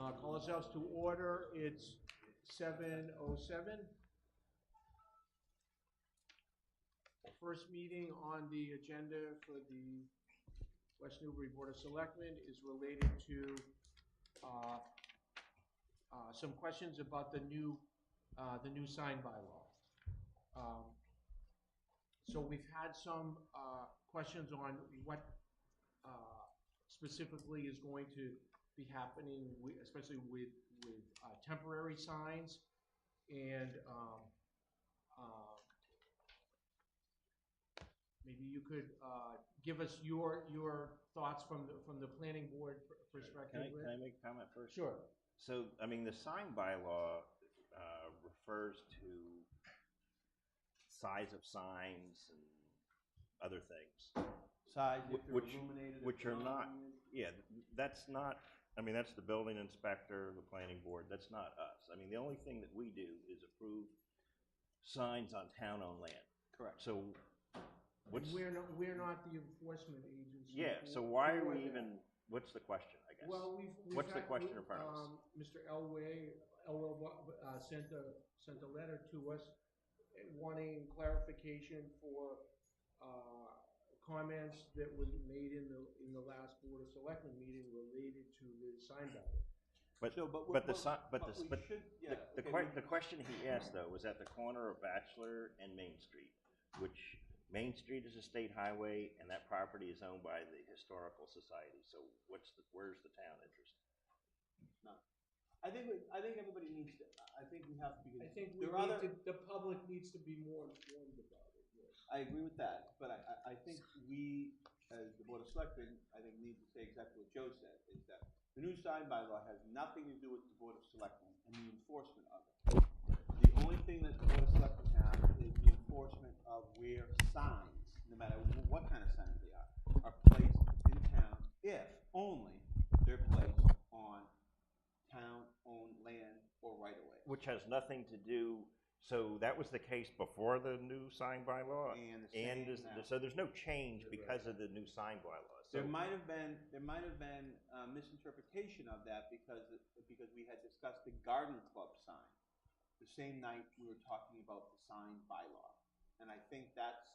Call ourselves to order. It's 7:07. First meeting on the agenda for the West Newbury Board of Selectmen is related to some questions about the new sign bylaw. So we've had some questions on what specifically is going to be happening, especially with temporary signs, and maybe you could give us your thoughts from the planning board perspective. Can I make a comment first? Sure. So, I mean, the sign bylaw refers to size of signs and other things. Size, if they're illuminated, which are not, yeah, that's not, I mean, that's the building inspector, the planning board, that's not us. I mean, the only thing that we do is approve signs on town-owned land. Correct. So, We're not the enforcement agency. Yeah, so why are we even, what's the question, I guess? Well, what's the question in front of us? Mr. Elwell sent a letter to us wanting clarification for comments that were made in the last Board of Selectmen meeting related to the sign bylaw. The question he asked though was at the corner of Bachelor and Main Street, which Main Street is a state highway, and that property is owned by the Historical Society. So where's the town interest? No. I think everybody needs to, I think we have to, I think the public needs to be more informed about it. Yes. I agree with that, but I think we, as the Board of Selectmen, I think need to say exactly what Joe said, is that the new sign bylaw has nothing to do with the Board of Selectmen and the enforcement of it. The only thing that the Board of Selectmen have is the enforcement of where signs, no matter what kind of signs they are placed in town if only they're placed on town-owned land or right-of-way. Which has nothing to do, so that was the case before the new sign bylaw? So there's no change because of the new sign bylaw. So there might have been misinterpretation of that because we had discussed the garden club sign the same night we were talking about the sign bylaw. And I think that's,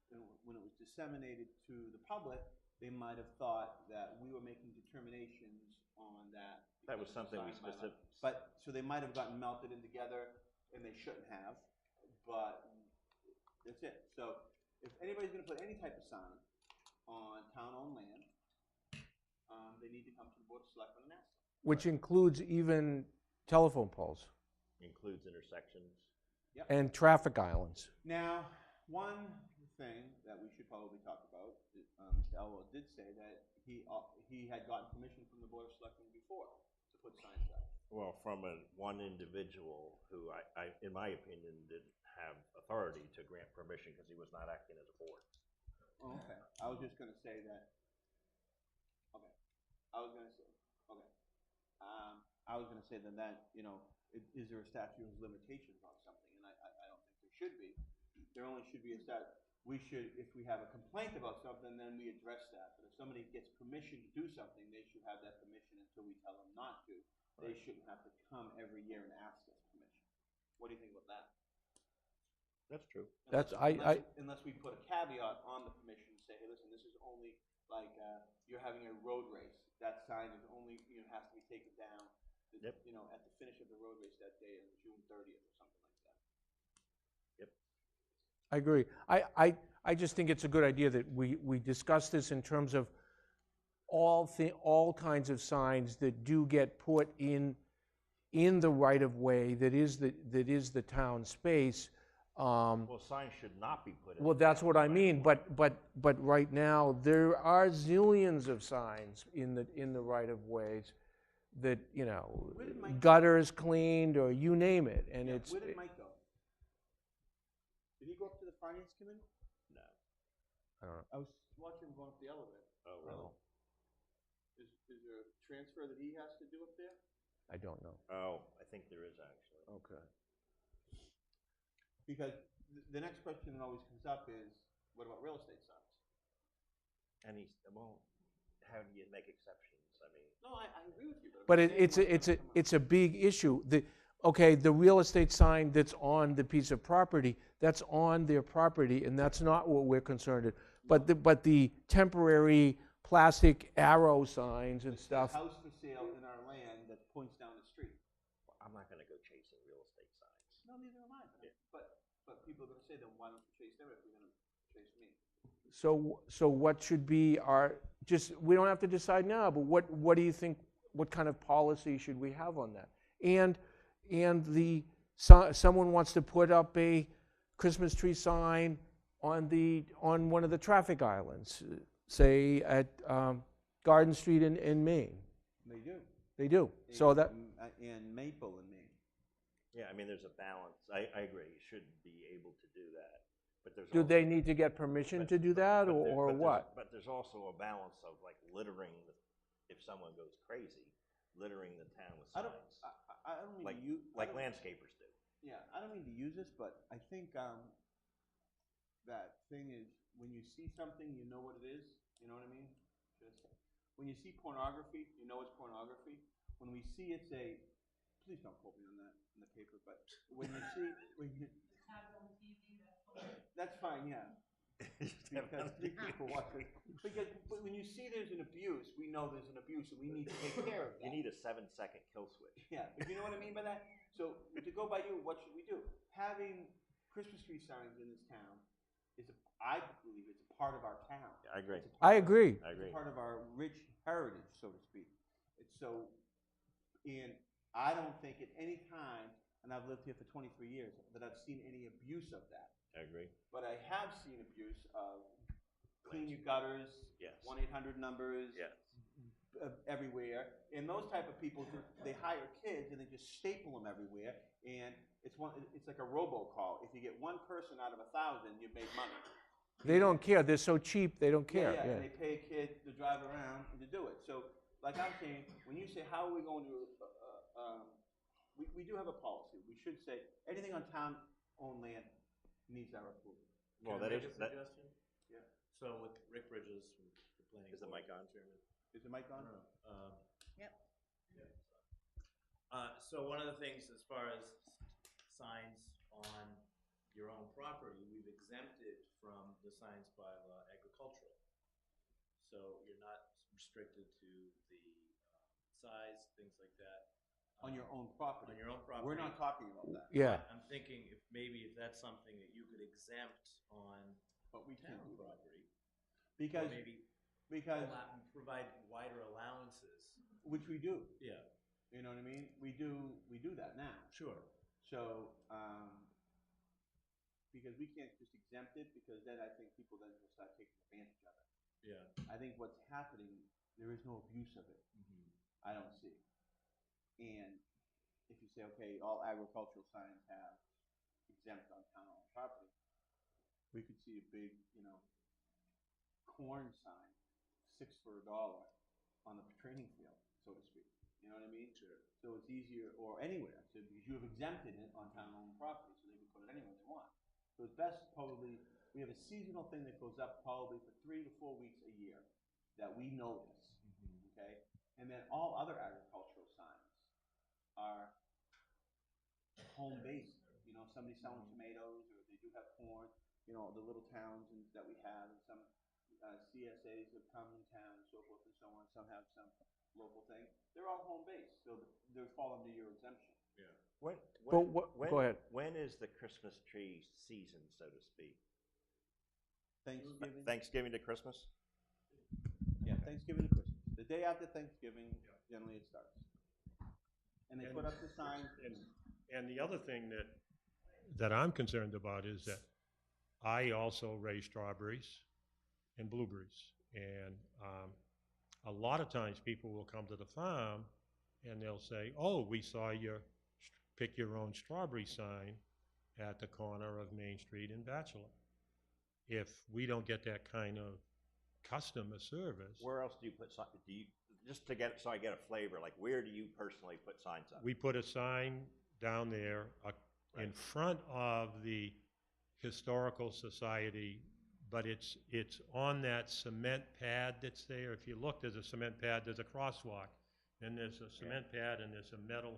when it was disseminated to the public, they might have thought that we were making determinations on that. That was something we specific. But, so they might have gotten melted in together, and they shouldn't have, but that's it. So, if anybody's gonna put any type of sign on town-owned land, they need to come to the Board of Selectmen and ask them. Which includes even telephone poles. Includes intersections. Yep. And traffic islands. Now, one thing that we should probably talk about, Mr. Elwell did say that he had gotten permission from the Board of Selectmen before to put signs up. Well, from one individual who I, in my opinion, didn't have authority to grant permission because he was not acting as a board. Oh, okay. I was just going to say that. Okay. I was going to say. Okay. I was going to say that you know, is there a statute of limitations on something? And I don't think there should be. There only should be a statute. We should, if we have a complaint about something, then we address that. But if somebody gets permission to do something, they should have that permission until we tell them not to. Right. They shouldn't have to come every year and ask us permission. What do you think about that? That's true. Unless we put a caveat on the permission and say, hey, listen, this is only like you're having a road race. That sign is only, you know, has to be taken down, yep, you know, at the finish of the road race that day on June 30th or something like that. Yep. I agree. I just think it's a good idea that we discuss this in terms of all kinds of signs that do get put in the right of way that is the town space. Well, signs should not be put in. Well, that's what I mean. But right now there are zillions of signs in the right of ways that, you know, gutters cleaned or you name it, and yeah, it's. Where did Mike go? Did he go up to the finance committee? No. I don't know. I was watching him going up the elevator. Oh, really? Is there a transfer that he has to do up there? I don't know. Oh, I think there is actually. Okay. Because the next question that always comes up is, what about real estate signs? And well, how do you make exceptions? I mean, No, I agree with you. But I'm saying it's a big issue. Okay, the real estate sign that's on the piece of property, that's on their property, and that's not what we're concerned with. But the temporary plastic arrow signs and stuff, House for sale in our land that points down the street. I'm not gonna go chasing real estate signs. No, neither am I. But people are gonna say, then why don't you chase them if you're gonna chase me? so what should be our, we don't have to decide now, but what do you think, what kind of policy should we have on that? And someone wants to put up a Christmas tree sign on one of the traffic islands, say at Garden Street in Maine. They do. They do. So that, And Maple in Maine. Yeah, I mean, there's a balance. I agree, you should be able to do that, but there's do also, they need to get permission to do that, or what? But there's also a balance of like littering, if someone goes crazy, littering the town with I signs. don't mean Like, to use. like landscapers do. Yeah, I don't mean to use this, but I think that thing is when you see something, you know what it is. You know what I mean? Just when you see pornography, you know it's pornography. When we see it's a, please don't quote me on that in the paper, but when you see that's fine, yeah. Because 3 people watch it. But when you see there's an abuse, we know there's an abuse, and we need to take care of that. You need a 7-second kill switch. Yeah, but you know what I mean by that? So to go by you, what should we do? Having Christmas tree signs in this town I believe it's a part of our town. I agree. I agree. I agree. It's part of our rich heritage, so to speak. It's so, and I don't think at any time, and I've lived here for 23 years, that I've seen any abuse of that. I agree. But I have seen abuse of clean your gutters, Yes. 1-800 numbers, Yes. everywhere. And those type of people, they hire kids and they just staple them everywhere. And it's like a robocall. If you get one person out of 1,000, you've made money. They don't care. They're so cheap, they don't care. Yeah, and they pay a kid to drive around and to do it. So, like I'm saying, when you say how are we going to, we do have a policy. We should say anything on town-owned land needs our approval. Well, Can I that make is a that. suggestion? Yeah. So with Rick Bridges from the planning Is the board, mic on? Chairman. Is the mic on? No, Yep. So one of the things as far as signs on your own property, we've exempted from the signs bylaw agricultural. So you're not restricted to the size, things like that. On your own property. On your own property. We're not talking about that. Yeah. I'm thinking if that's something that you could exempt on But we can't town do that. property. Because, Or maybe provide wider allowances. which we do. Yeah, You know what I mean? We do that now. sure. So, because we can't just exempt it, because then I think people then will start taking advantage of it. Yeah. I think what's happening, there is no abuse of it. I don't see. And if you say, okay, all agricultural signs have exempt on town-owned property, we could see a big, corn sign, 6 for $1 on the training field, so to speak. You know what I mean? Sure. So it's easier, or anywhere, so because you have exempted it on town-owned property, so they can put it anywhere they want. So it's best probably, we have a seasonal thing that goes up probably for 3 to 4 weeks a year that we notice, okay? And then all other agricultural signs are home-based. Somebody's selling tomatoes, or they do have corn, the little towns that we have, and some CSAs have come in town and so forth and so on. Some have some local thing. They're all home-based, so they fall under your exemption. Yeah. Go ahead. When is the Christmas tree season, so to speak? Thanksgiving? Thanksgiving to Christmas? Yeah, Thanksgiving to Christmas. The day after Thanksgiving, generally it starts. And they put up the sign. And the other thing that I'm concerned about is that I also raise strawberries and blueberries. And a lot of times people will come to the farm and they'll say, oh, we saw your pick your own strawberry sign at the corner of Main Street in Bachelor. If we don't get that kind of customer service, Where else do you put signs? Just to get, so I get a flavor, like where do you personally put signs up? we put a sign down there in front of the Historical Society but it's on that cement pad that's there. If you look, there's a cement pad, there's a crosswalk, then there's a cement pad, and there's a metal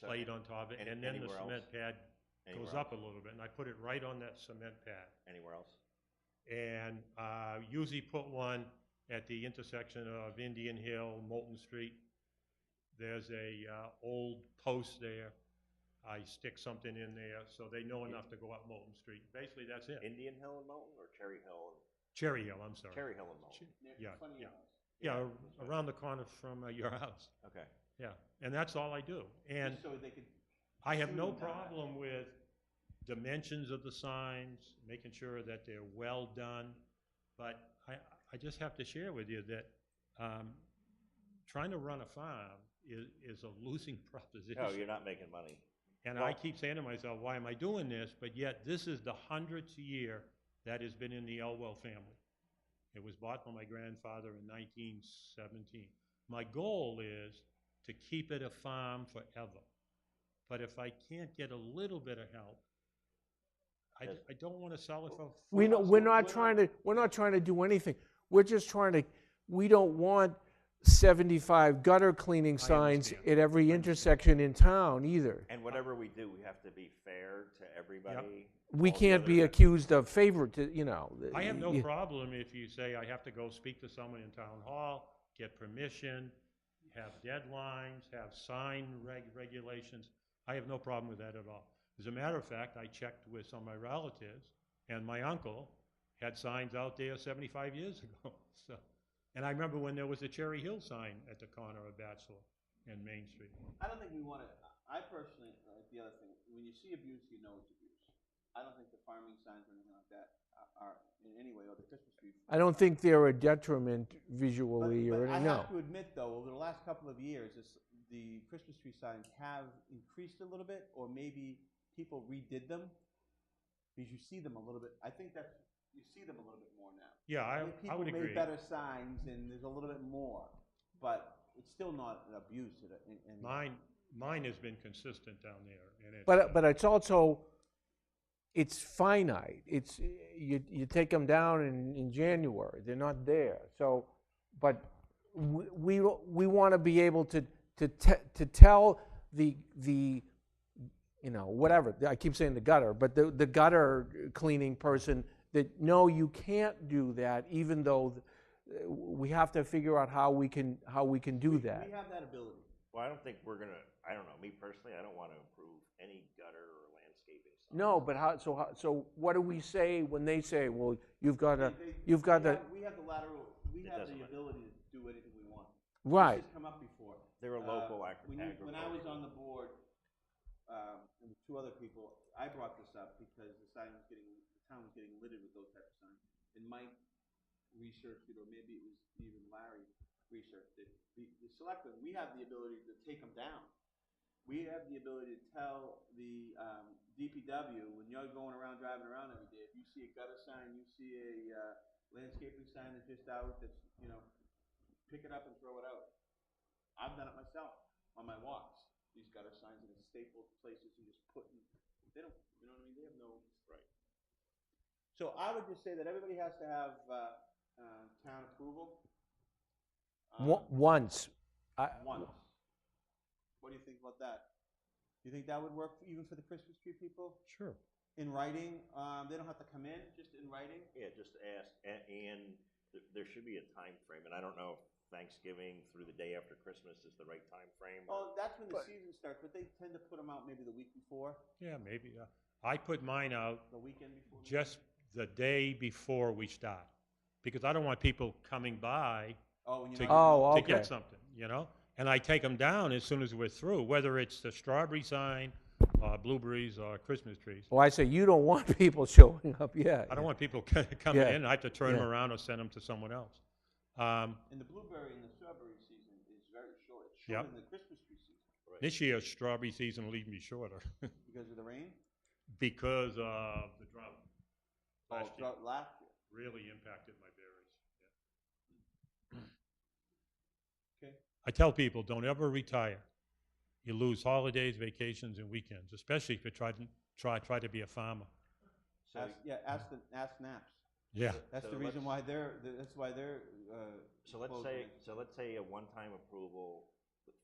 So, plate on top of it, and then the anywhere cement else? pad Anywhere goes up a little bit, and I put it right on that cement pad. Anywhere else? And usually put one at the intersection of Indian Hill, Moulton Street. There's a old post there. I stick something in there so they know enough to go up Moulton Street. Basically, that's it. Indian Hill and Moulton, or Cherry Hill? Cherry Hill, I'm sorry. Cherry Hill and Moulton. Yeah, Funny yeah. house. Yeah, around the corner from your house. Okay. Yeah, and that's all I do. And Just so they could, I have no Shooting down. problem with dimensions of the signs, making sure that they're well done, but I just have to share with you that trying to run a farm is a losing proposition. No, you're not making money. And I keep saying to myself, why am I doing this? But yet, this is the 100th year that has been in the Elwell family. It was bought by my grandfather in 1917. My goal is to keep it a farm forever. But if I can't get a little bit of help, I don't want to sell it for. We're not trying to do anything. We're just trying to, we don't want 75 gutter cleaning signs understand. at every intersection in town either. And whatever we do, we have to be fair to everybody. We All the can't other be guys. accused of favoritism, you know. I have no y- problem if you say I have to go speak to someone in town hall, get permission, have deadlines, have sign regulations. I have no problem with that at all. As a matter of fact, I checked with some of my relatives, and my uncle had signs out there 75 years ago. So, and I remember when there was a Cherry Hill sign at the corner of Bachelor and Main Street. I don't think we want to, I personally, the other thing, when you see abuse, you know it's abuse. I don't think the farming signs or anything like that are in any way, or the Christmas tree. I don't think they're a detriment visually or But I anything, no. have to admit, though, over the last couple of years, the Christmas tree signs have increased a little bit, or maybe people redid them, because you see them a little bit, I think that's, you see them a little bit more now. Yeah, I mean, would people agree. made better signs, and there's a little bit more, but it's still not an abuse. Mine has been consistent down there, and it's. But it's also, it's finite. It's, you take them down in January, they're not there. So, but we want to be able to tell the you know, whatever, I keep saying the gutter, but the gutter cleaning person that, no, you can't do that, even though we have to figure out how we can do that. We have that ability. Well, I don't think we're gonna, I don't know, me personally, I don't want to improve any gutter or landscaping signs. No, but so what do we say when they say, well, you've got to, We have the lateral, we It have doesn't the matter. ability to do anything we want. right, This has come up before. They're a local When I was agricultural. on the board, and with two other people, I brought this up because the town was getting littered with those types of signs. And Mike researched it, or maybe it was even Larry researched it. The selectmen, we have the ability to take them down. We have the ability to tell the DPW, when you're going around, driving around every day, if you see a gutter sign, you see a landscaping sign that's just out, that's, you know, pick it up and throw it out. I've done it myself on my walks. These gutter signs in staple places you just put in, they don't, you know what I mean? They have no. Right. So I would just say that everybody has to have town approval. once. Once. What do you think about that? Do you think that would work even for the Christmas tree people? Sure. In writing, they don't have to come in, just in writing? Yeah, just ask, and there should be a time frame, and I don't know if Thanksgiving through the day after Christmas is the right time frame. Well, that's when the season starts, but they tend to put them out maybe the week before, Yeah, maybe. I put mine out the weekend before. just the day before we start, because I don't want people coming by Oh, when to, you're not. Oh, to okay. get something, you know? And I take them down as soon as we're through, whether it's the strawberry sign, blueberries, or Christmas trees. Well, I say you don't want people showing up, yeah. I don't want people coming Yeah. in, I have to turn them Yeah. around or send them to someone else. And the blueberry and the strawberry season is very short. It's shorter Yep. than the Christmas tree season This year, strawberry season will even be shorter because of the rain. because of the drought. Last year Drought last year. really impacted my berries. Okay. I tell people, don't ever retire. You lose holidays, vacations, and weekends, especially if you try to be a farmer. So, Ask Naps. Yeah. That's So the reason let's- why that's why they're, So let's closing say, it. so let's say a one-time approval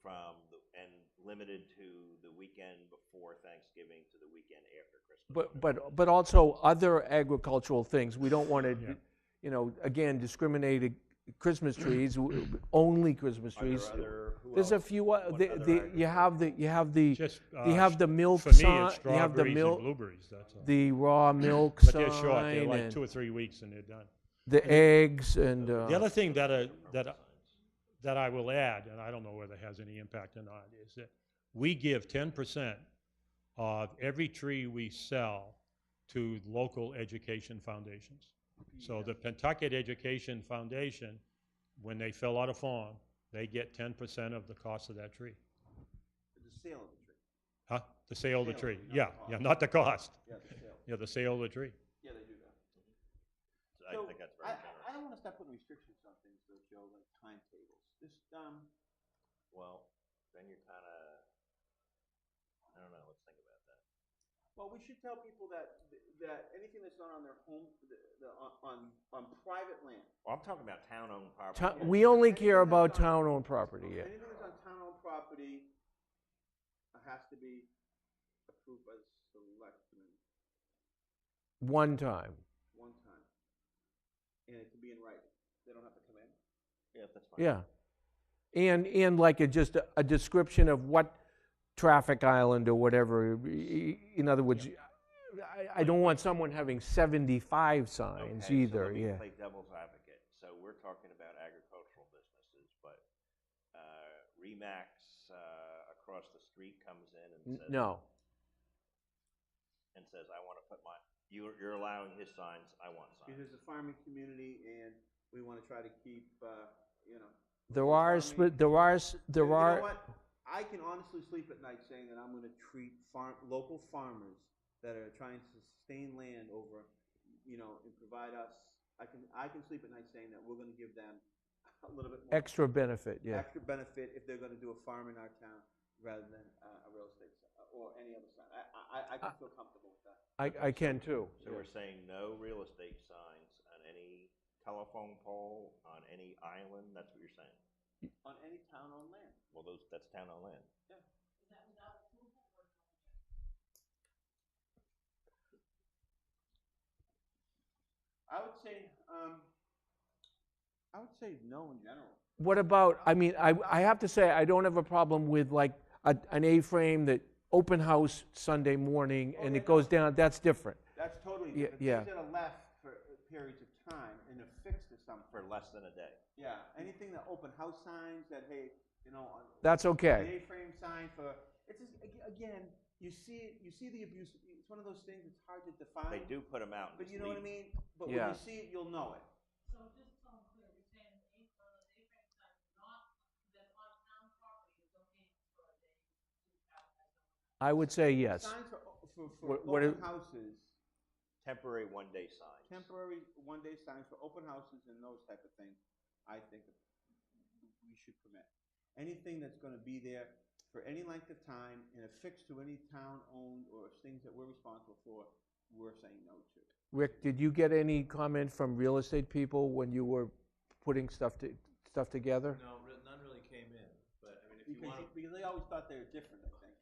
and limited to the weekend before Thanksgiving to the weekend after Christmas. But also other agricultural things. We don't want to, Yeah. you know, again, discriminate Christmas trees, only Christmas Are there trees. who There's a else? few, What other you have Just, you have the milk for me, sign, it's you have the strawberries and milk, blueberries, that's all. the raw milk But they're short, they're sign like and 2 or 3 weeks and they're done. the eggs and, The other thing that I will add, and I don't know whether it has any impact or not, is that we give 10% of every tree we sell to local education foundations. So the Pentucket Education Foundation, when they fill out a form, they get 10% of the cost of that tree. The sale of the tree. Huh? The sale of the Sale, tree, not the yeah, cost. yeah, not the cost. Yeah, the sale. Yeah, the sale of the tree. Yeah, they do that. I think that's very generous. I don't wanna start putting restrictions on things though, Joe, like timetables. Just, Well, then you're kinda, I don't know, let's think about that. well, we should tell people that anything that's not on their home, on private land. Well, I'm talking about town-owned property. we only care Anything about that's on- town-owned property, yeah. Anything that's on town-owned property has to be approved by the selectmen One time. one time. And it can be in writing. They don't have to come in. Yeah, that's fine. Yeah. And like just a description of what traffic island or whatever, in other words, I don't want someone having 75 signs Okay, either, so let me yeah. play devil's advocate. So we're talking about agricultural businesses, but Remax across the street comes in and says, No, I want to put you're allowing his signs, I want Because signs. it's a farming community and we wanna try to keep, you know. there are, You know what? I can honestly sleep at night saying that I'm gonna treat local farmers that are trying to sustain land over, you know, and provide us, I can sleep at night saying that we're gonna give them a little bit more. extra benefit, yeah. Extra benefit if they're gonna do a farm in our town rather than a real estate or any other sign. I can feel comfortable with that. I can too. So we're saying no real estate signs on any telephone pole, on any island, that's what you're saying? On any town-owned land. Well, that's town-owned land. I would say no in general. What about, I mean, I have to say, I don't have a problem with like an A-frame that open house Sunday morning and it goes down, that's different. That's totally Yeah, different. yeah. Things that are left for periods of time and affixed to something. For less than a day. Yeah, anything that open house signs that, hey, you know, That's an okay. A-frame sign for, it's just, again, you see the abuse, it's one of those things that's hard to define. They do put them out. But you know what I mean? But Yeah. when you see it, you'll know it. So just so I'm clear, you're saying the A-frame sign is not, that's on town property is okay for a day to advertise on. I would say yes. Signs for What open if- houses, Temporary one-day signs. temporary one-day signs for open houses and those type of things, I think we should permit. Anything that's gonna be there for any length of time and affixed to any town-owned or things that we're responsible for, we're saying no to. Rick, did you get any comment from real estate people when you were putting stuff together? No, none really came in, but I mean, if you Because, want to. because they always thought they were different, I think.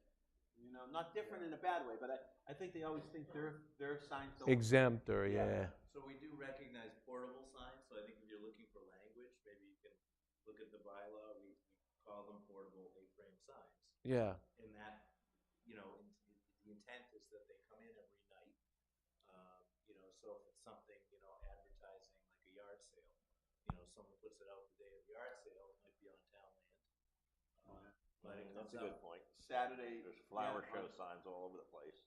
You know, not different in a bad way, but I think they always think their signs don't. Exempt or, yeah. So we do recognize portable signs, so I think if you're looking for language, maybe you can look at the bylaw, we call them portable A-frame signs. Yeah. In that, you know, the intent is that they come in every night. You know, so if it's something, you know, advertising like a yard sale, you know, someone puts it out the day of the yard sale, it might be on town land. But it That's comes a good out, point. Saturday. There's flower yeah, show signs all over the place,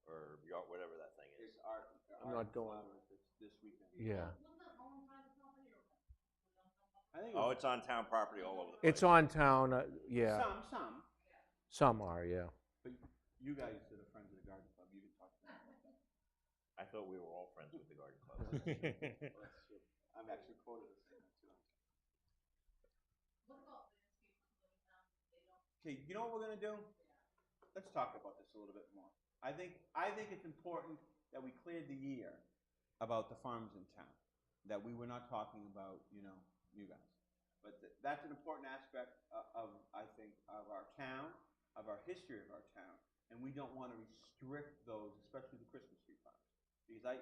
or whatever that thing is. It's art. I'm not going. Flowers this weekend. Yeah. Wasn't that owned private property or was it on town property? I think Oh, it's on town property all over the place. It's on town, yeah. Some, Some are, yeah. but you guys that are friends of the garden club, you can talk to them about that. I thought we were all friends with the garden club. Well, that's true. I'm actually quoted as saying that too. What about landscapers living down, they don't, Okay, you know what we're gonna do? Let's talk about this a little bit more. I think it's important that we cleared the year about the farms in town, that we were not talking about, you know, you guys. But that's an important aspect of, I think, of our town, of our history of our town, and we don't want to restrict those, especially the Christmas tree farms. Because I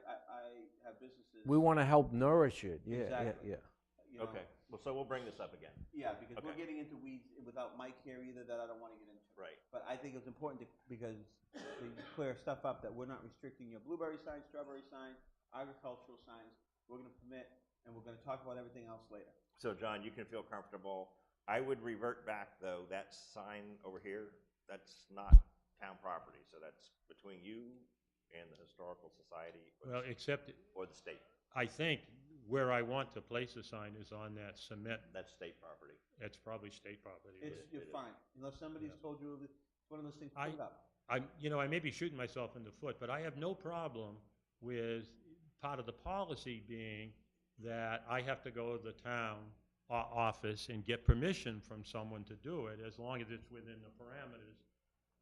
have businesses. We want to help nourish it, yeah, Exactly. yeah. You know, Okay, well, so we'll bring this up again. yeah, because we're Okay. getting into weeds without Mike here either that I don't want to get into. Right. But I think it's important because to clear stuff up that we're not restricting your blueberry sign, strawberry sign, agricultural signs. We're going to permit, and we're going to talk about everything else later. So, John, you can feel comfortable. I would revert back, though, that sign over here, that's not town property, so that's between you and the Historical Society Well, except or the state. I think where I want to place a sign is on that cement. That's state property. It's probably state property. You're fine, unless somebody's told you it's one of those things. Put it up. I may be shooting myself in the foot, but I have no problem with part of the policy being that I have to go to the town office and get permission from someone to do it, as long as it's within the parameters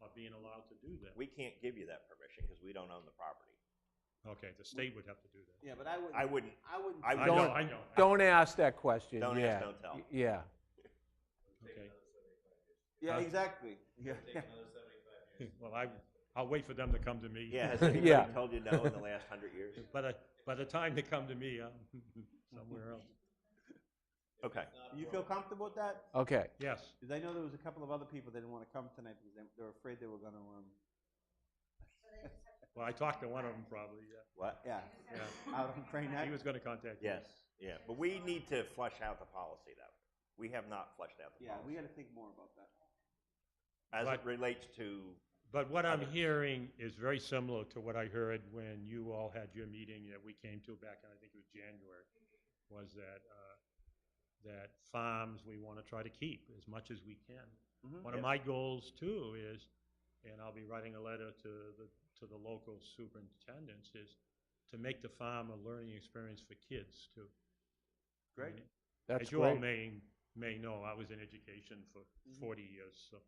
of being allowed to do that. We can't give you that permission because we don't own the property. Okay, the state would have to do that. Yeah, but I wouldn't. I wouldn't. I I Don't- know, I know. Don't ask that question, Don't yeah. ask, don't tell. Yeah, Okay. Yeah, Huh? exactly. Yeah. Take another 75 years. Well, I'll wait for them to come to me. Yeah, has anybody Yeah. told you no in the last 100 years? By the time they come to me, I'm somewhere else. Okay. You feel comfortable with that? okay. Yes. Because I know there was a couple of other people that didn't want to come tonight because they were afraid they were going to. Well, I talked to one of them probably, yeah. What? Yeah. Yeah. Out on Crane Neck. He was gonna contact you. Yes, yeah, but we need to flush out the policy, though. We have not flushed out the Yeah, we policy. got to think more about that. As it But- relates to, But what I'm hearing is very similar to what I heard when you all had your meeting that we came to back in, I think it was January, was that, that farms we want to try to keep as much as we can. One of Yep. my goals too is, and I'll be writing a letter to the local superintendents, is to make the farm a learning experience for kids too. Great. I mean, That's as you all great. may know, I was in education for 40 years, so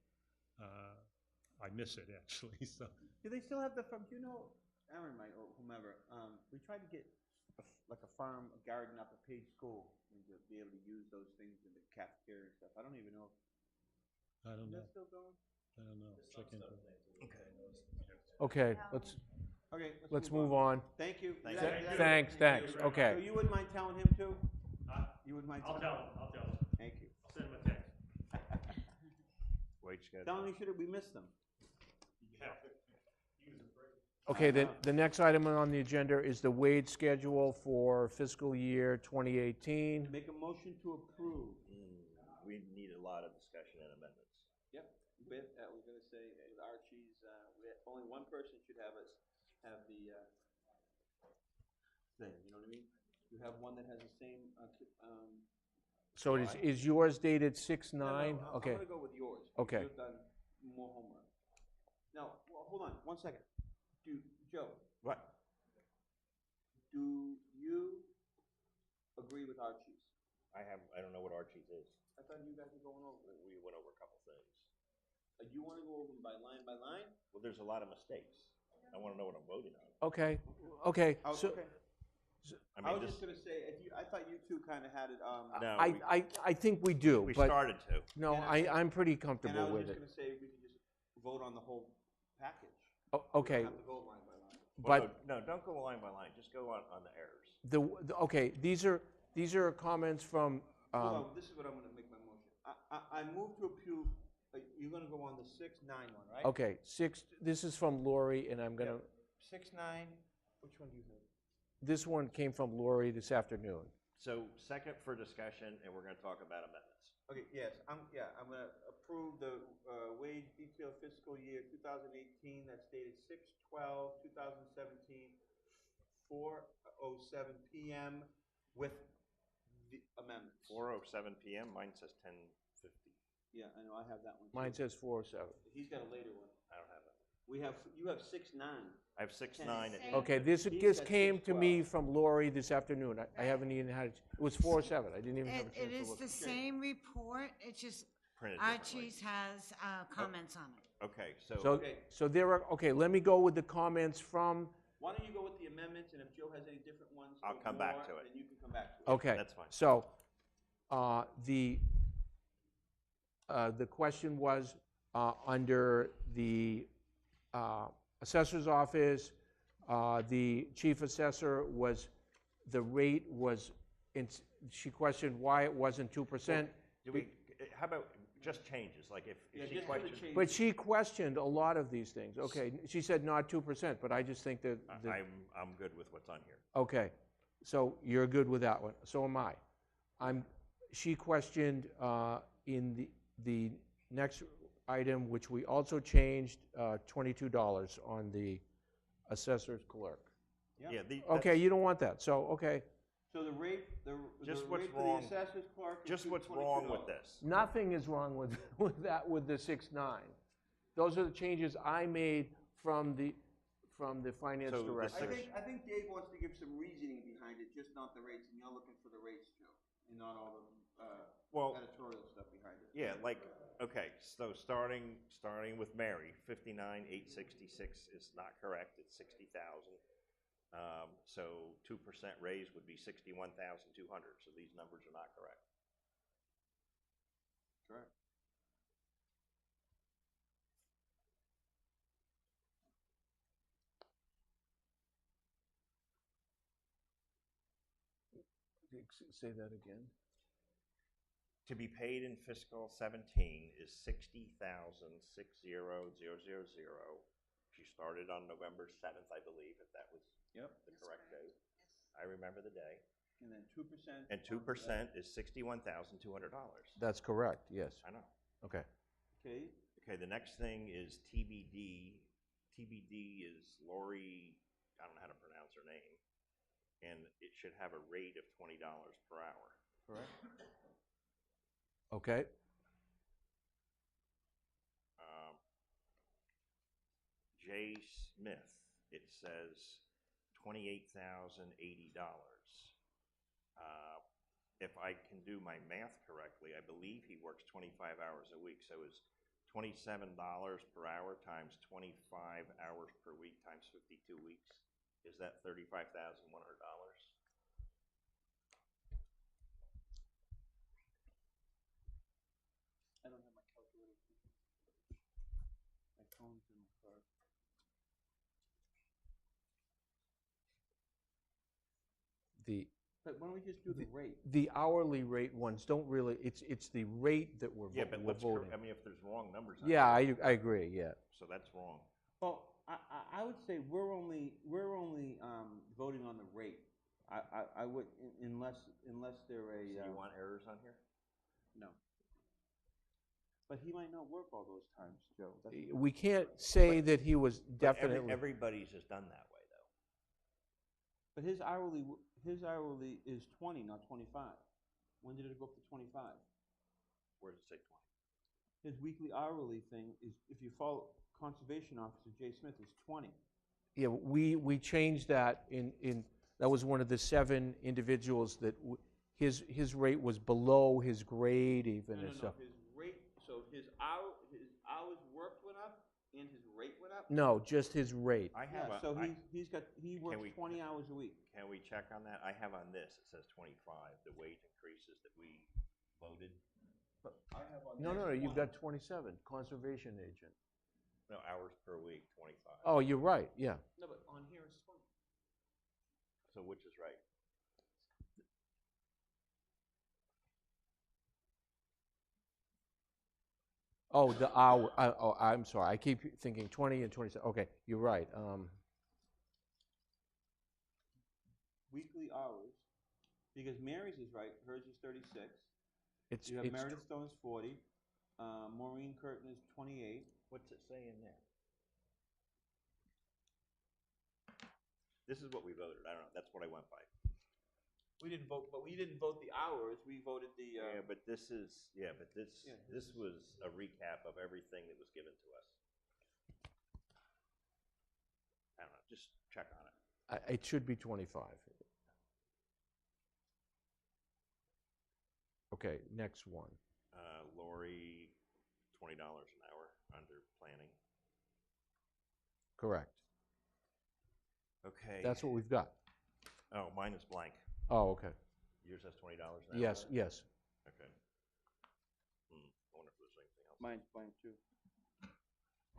I miss it actually. So Do they still have the farm? Do you know, Aaron might or whomever? We tried to get like a farm, a garden up at Page School, and to be able to use those things in the cafeteria and stuff. I don't even know. I don't Is know. that still going? I don't know. There's some Check into stuff it. they do, okay, those- Okay, let's Okay, move on. Thank you. Thank Did I- you. did I- Thanks, thanks, So okay. you wouldn't mind telling him too? Huh? You wouldn't mind I'll telling him? tell him. Thank you. I'll send him a text. wage schedule. Tell him we missed them. Yeah. He was afraid. Okay, the next item on the agenda is the wage schedule for fiscal year 2018. Make a motion to approve. We need a lot of discussion and amendments. Yep, with, we're gonna say, with Archie's, only one person should have the, thing, you know what I mean? You have one that has the same, So is yours dated 6/9? no, I'm Okay, gonna go with yours. Okay. You've done more homework. Now, well, hold on, one second. Joe, What? do you agree with Archie's? I don't know what Archie's is. I thought you guys were going over it. We went over a couple things. You wanna go over them by line by line? Well, there's a lot of mistakes. I want to know what I'm voting on. okay, so Okay. I I mean, was this, just gonna say, I thought you two kinda had it, no, I think we do, we but started to. no, And I'm pretty and I comfortable was with just it. gonna say, we could just vote on the whole package. Okay, We don't have to go line by line. Well, but no, don't go line by line. Just go on the errors. okay, these are comments from, Hold on, this is what I'm gonna make my motion. I move to approve, you're gonna go on the 6/9 one, right? okay, this is from Lori, and I'm gonna, 6/9, which one do you have? this one came from Lori this afternoon. So second for discussion, and we're going to talk about amendments. Okay, yes, I'm gonna approve the, wage detail fiscal year 2018, that's dated 6/12/2017, 4:07 PM with the amendments. 4:07 p.m. Mine says 10:50. Yeah, I know, I have that one. Mine too. says 407. He's got a later one. I don't have that. You have 6/9. I have 6/9 and Okay, this He's got came to me 6/12. from Lori this afternoon. I haven't even had, it was 407. I didn't even have a It chance to is look. the same report, it's just printed differently. Archie's has comments on it. Okay, So, Okay. so there are, okay, let me go with the comments from, Why don't you go with the amendment amendments, and if Joe has any different ones. I'll or come back more, to it. Then you can come back to it. Okay. that's fine. So, the question was, under the assessor's office, the chief assessor was, the rate was, she questioned why it wasn't 2%. Do we, how about just changes, like if Yeah, she just put a questions. change. But she questioned a lot of these things. Okay, she said not 2%, but I just think that, I'm good with what's on here. okay, so you're good with that one. So am I. She questioned in the next item, which we also changed, $22 on the assessor's clerk. Yeah, Okay, you don't want that, so, okay. So the rate, the Just rate what's for wrong- the assessor's clerk is just what's $22. wrong with this? Nothing is wrong with, with that, with the 6.9. Those are the changes I made from the finance So the director. I think Dave wants to give some reasoning behind it, just not the rates, and you're looking for the rates, Joe, and not all the, Well, editorial stuff behind it. yeah, like, okay, so starting with Mary, 59,866 is not correct, it's 60,000. So 2% raise would be 61,200, so these numbers are not correct. Correct. Say that again. To be paid in fiscal 17 is 60,600,000. She started on November 7th, I believe, if that was Yep. the correct date. I remember the day. And then 2%. And 2% is $61,200. That's correct, yes. I know. Okay. Okay, Okay, the next thing is TBD. TBD is Lori, I don't know how to pronounce her name, and it should have a rate of $20 per hour. correct. Okay. Jay Smith, it says $28,080. If I can do my math correctly, I believe he works 25 hours a week, so it's $27 per hour times 25 hours per week times 52 weeks. Is that $35,100? I don't have my calculator. My phone's in my car. But why don't we just do the rate? The hourly rate ones don't really, it's the rate that we're Yeah, but we're let's, voting. I mean, if there's wrong numbers on Yeah, here, I agree, yeah. so that's wrong. Well, I would say we're only voting on the rate. I would, unless they're a. So you want errors on here? No. But he might not work all those times, Joe. That's- We can't say that he was But definitely. everybody's has done that way, though. But his hourly is 20, not 25. When did it go up to 25? Where does it say 20? His weekly hourly thing is, if you follow Conservation Officer Jay Smith, is 20. Yeah, we changed that that was one of the 7 individuals that, his rate was below his grade even and stuff. His rate, so his hours worked went up and his rate went up? No, just his rate. I have Yeah, a, so I- he works we- 20 hours a week. can we check on that? I have on this, it says 25, the wage increases that we voted. But I have on No, you've got 27, conservation agent. No, hours per week, 25. Oh, you're right, yeah. No, but on here it's 20. So which is right? Oh, the hour, I'm sorry, I keep thinking 20 and 27, okay, you're right. Weekly hours, because Mary's is right, hers is 36. It's, You have it's, Meredith Stone's 40. Maureen Curtin is 28. What's it say in there? This is what we voted, I don't know, that's what I went by. We didn't vote, but we didn't vote the hours. We voted the. Yeah, but this is, Yeah, this was a recap of everything that was given to us. I don't know, just check on it. it should be 25. Okay, next one. Lori, $20 an hour under planning. Correct. Okay. That's what we've got. Oh, mine is blank. Oh, okay. Yours has $20 an hour? Yes, yes. Okay. I wonder if there's anything else. Mine's blank too.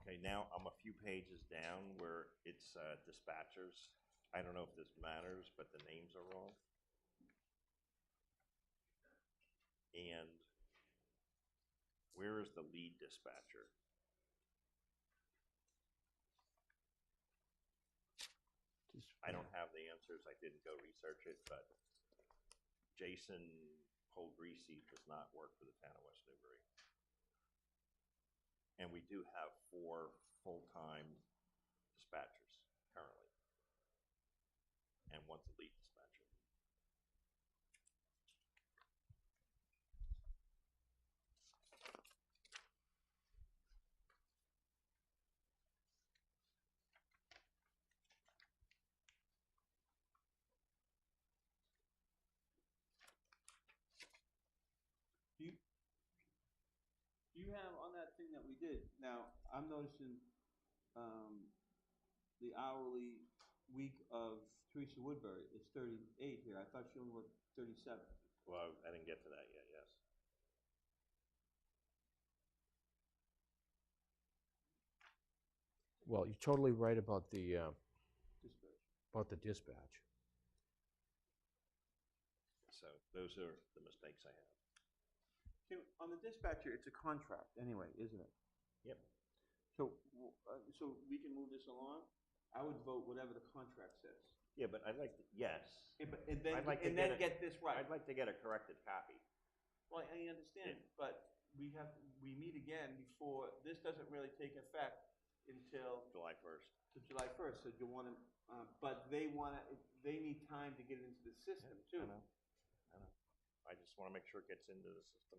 Okay, now I'm a few pages down where it's dispatchers. I don't know if this matters, but the names are wrong. And where is the lead dispatcher? I don't have the answers. I didn't go research it, but Jason Polgrisi does not work for the town of West Newbury. And we do have 4 full-time dispatchers currently. And one's a lead dispatcher. Do you have on that thing that we did, now, I'm noticing, the hourly week of Teresa Woodbury is 38 here. I thought she only worked 37. Well, I didn't get to that yet, yes. Well, you're totally right about the Dispatch. dispatch. So those are the mistakes I have. See, on the dispatcher, it's a contract anyway, isn't it? Yep. So, so we can move this along? I would vote whatever the contract says. Yeah, but I'd like to, yes. And then, I'd like to and then get get this right. I'd like to get a corrected copy. Well, I understand, but we meet again before, this doesn't really take effect until July 1st. July 1st, so you want to, but they need time to get it into the system too. I know. I just want to make sure it gets into the system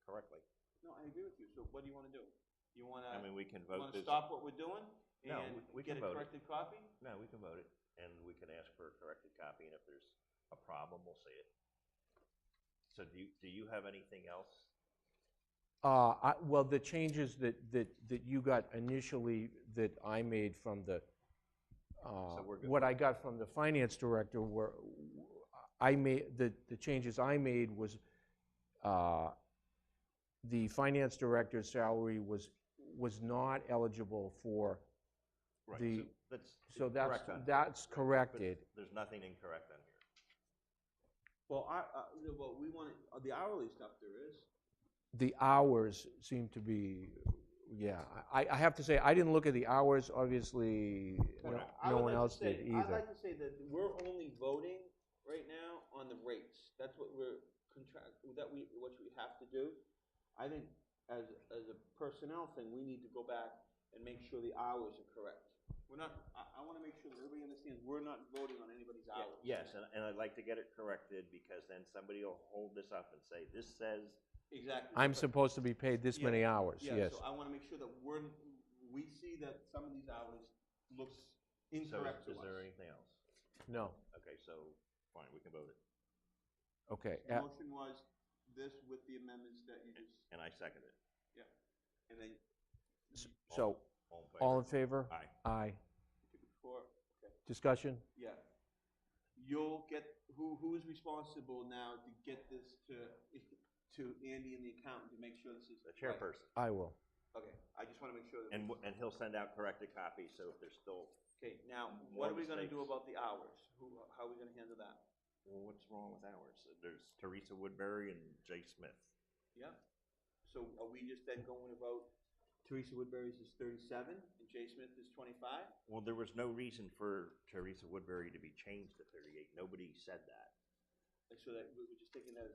correctly. No, I agree with you. So what do you want to do? You want to, I mean, we can vote this. stop what we're doing No, and we get can a vote it. corrected copy? No, we can vote it, and we can ask for a corrected copy, and if there's a problem, we'll see it. So do you have anything else? Well, the changes that you got initially that I made from the, we're good. what I got from the finance director were, I made, the changes I made was, the finance director's salary was not eligible for Right, the, so so that's, correct on here. that's But corrected. there's nothing incorrect on here. Well, well, we want, the hourly stuff there is. The hours seem to be, yeah, I have to say, I didn't look at the hours, obviously, no one else did I'd either. like to say that we're only voting right now on the rates. That's what what we have to do. I think as a personnel thing, we need to go back and make sure the hours are correct. We're not, I want to make sure that everybody understands we're not voting on anybody's hours. Yes, and I'd like to get it corrected, because then somebody will hold this up and say, this says. Exactly. I'm supposed to be paid this many hours, Yeah, yes. so I want to make sure that we see that some of these hours looks incorrect to us. Is there anything else? No, Okay, so, fine, we can vote it. okay. The motion was this with the amendments that you just, And I second it. yeah. And then So, All all in favor? Aye. Aye. before, okay, Discussion? yeah. You'll get, who's responsible now to get this to Andy and the accountant to make sure this is. The chairperson. I will. Okay, I just want to make sure that. And he'll send out corrected copies, so if there's still, Okay, now, more what are we gonna do mistakes. about the hours? How are we gonna handle that? well, what's wrong with ours? There's Teresa Woodbury and Jay Smith. Yeah. So are we just then going to vote Teresa Woodbury's is 37 and Jay Smith is 25? Well, there was no reason for Teresa Woodbury to be changed to 38. Nobody said that. And so that we're just taking that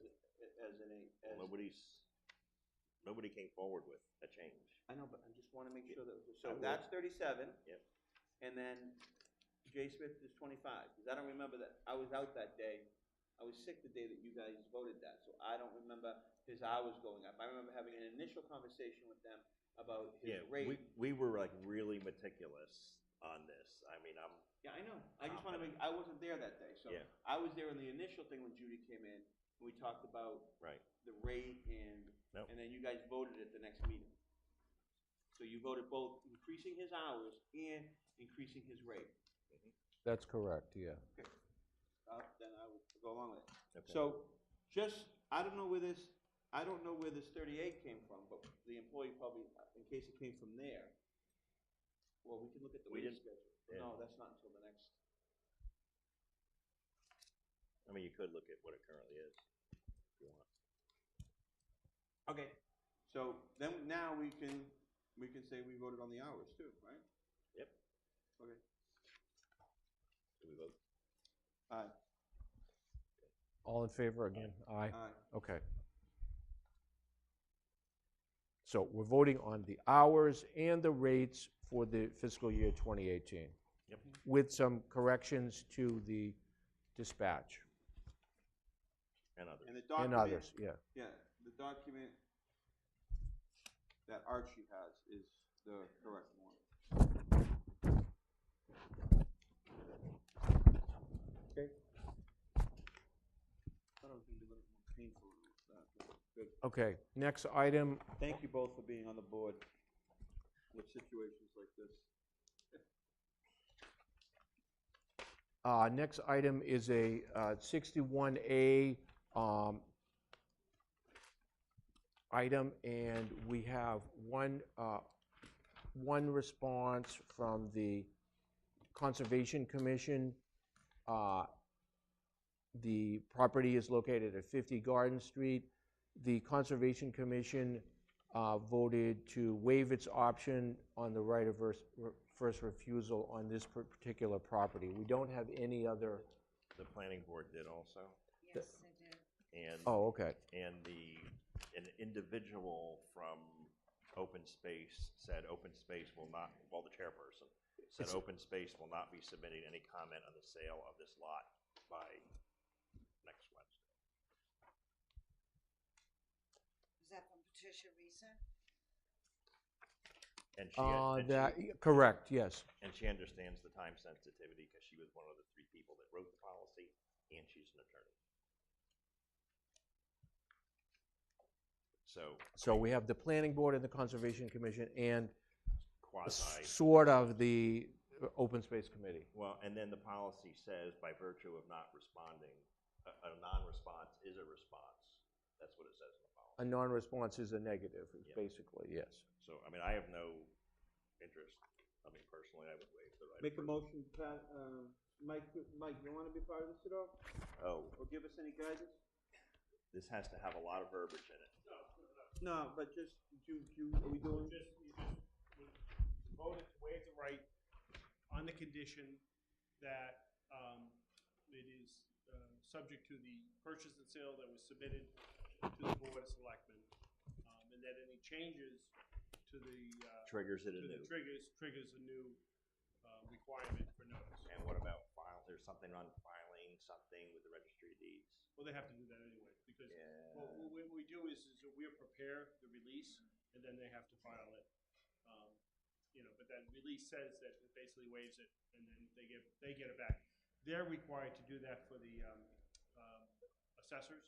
Nobody came forward with a change. I know, but I just want to make sure that, I so will. that's 37. Yep. And then Jay Smith is 25, because I don't remember that, I was out that day. I was sick the day that you guys voted that, so I don't remember his hours going up. I remember having an initial conversation with them about his rate. we were like really meticulous on this. I mean, Yeah, I know. I just want to make, I wasn't there that day, so. Yeah. I was there in the initial thing when Judy came in, and we talked about right. the rate and, Nope. and then you guys voted at the next meeting. So you voted both increasing his hours and increasing his rate. That's correct, yeah. Then I would go along with it. Okay. So, I don't know where this 38 came from, but the employee probably, in case it came from there. Well, we can look at the We wage didn't- schedule. yeah. No, that's not until the next. I mean, you could look at what it currently is, if you want. Okay, so then now we can say we voted on the hours too, right? Yep. Okay. Do we vote? Aye. All in favor again? Aye. Aye. Okay. So we're voting on the hours and the rates for the fiscal year 2018. Yep. With some corrections to the dispatch And others. And the and document. others, yeah. Yeah, the document that Archie has is the correct one. Okay. Thought it was gonna be a little more painful than that. Good. Okay, next item, Thank you both for being on the board with situations like this. next item is a 61A item, and we have one response from the Conservation Commission. The property is located at 50 Garden Street. The Conservation Commission voted to waive its option on the right of first refusal on this particular property. We don't have any other. The planning board did also, Yes, I did. and. Oh, okay. And an individual from Open Space said Open Space will not, well, the chairperson said Open Space will not be submitting any comment on the sale of this lot by next Wednesday. Was that from Patricia Reeser? And she, Correct, yes. and she understands the time sensitivity because she was one of the 3 people that wrote the policy, and she's an attorney. So we have the Planning Board and the Conservation Commission and quasi. sort of the Open Space Committee. Well, and then the policy says by virtue of not responding, a non-response is a response. That's what it says in the policy. A non-response is a negative, Yeah. basically, yes. So, I mean, I have no interest. I mean, personally, I would waive the right. Make a motion, Pat, Mike, you wanna be part of this at all? Oh, Or give us any guidance? this has to have a lot of verbiage in it. No, but just, are we doing? You just voted to waive the right on the condition that it is subject to the purchase and sale that was submitted to the Board of Selectmen, and that any changes to the Triggers it to the anew. triggers a new requirement for notice. And what about file? There's something on filing something with the registry of deeds. Well, they have to do that anyway, because Yeah. what we do is that we prepare the release, and then they have to file it. But that release says that it basically waives it, and then they get it back. They're required to do that for the assessors.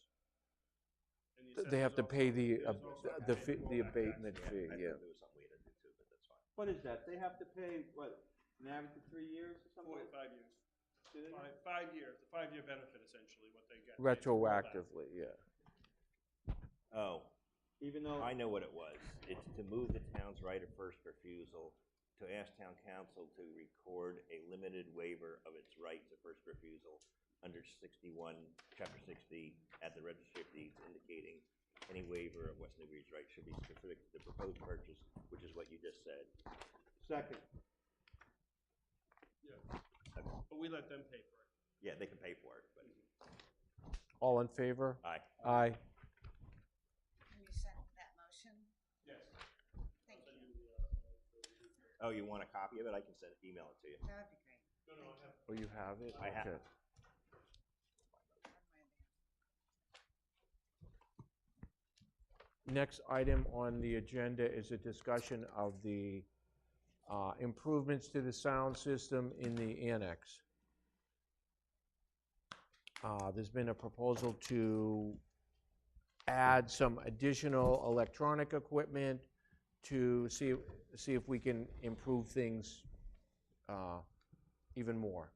And the They have to assessors pay also- the there's also a the pay fee- for the that abatement tax. fee, I yeah. thought there was something we had to do too, but that's fine. What is that? They have to pay, what, an average of 3 years or something? 5 years. Do they? 5 years, the 5-year benefit essentially, what they get. Retroactively, yeah. Oh, Even though, I know what it was. It's to move the town's right of first refusal, to ask town council to record a limited waiver of its right to first refusal under 61, chapter 60, at the registry of deeds, indicating any waiver of West Newbury's right should be specific to the proposed purchase, which is what you just said. second, Yeah. But we let them pay for it. Yeah, they can pay for it, but All in favor? aye. Aye. Can you second that motion? Yes. Thank you. Oh, you want a copy of it? I can email it to you. That would be great. No, I have. Oh, you have it? I have. Okay. I'm ready. Next item on the agenda is a discussion of the improvements to the sound system in the annex. There's been a proposal to add some additional electronic equipment to see if we can improve things even more.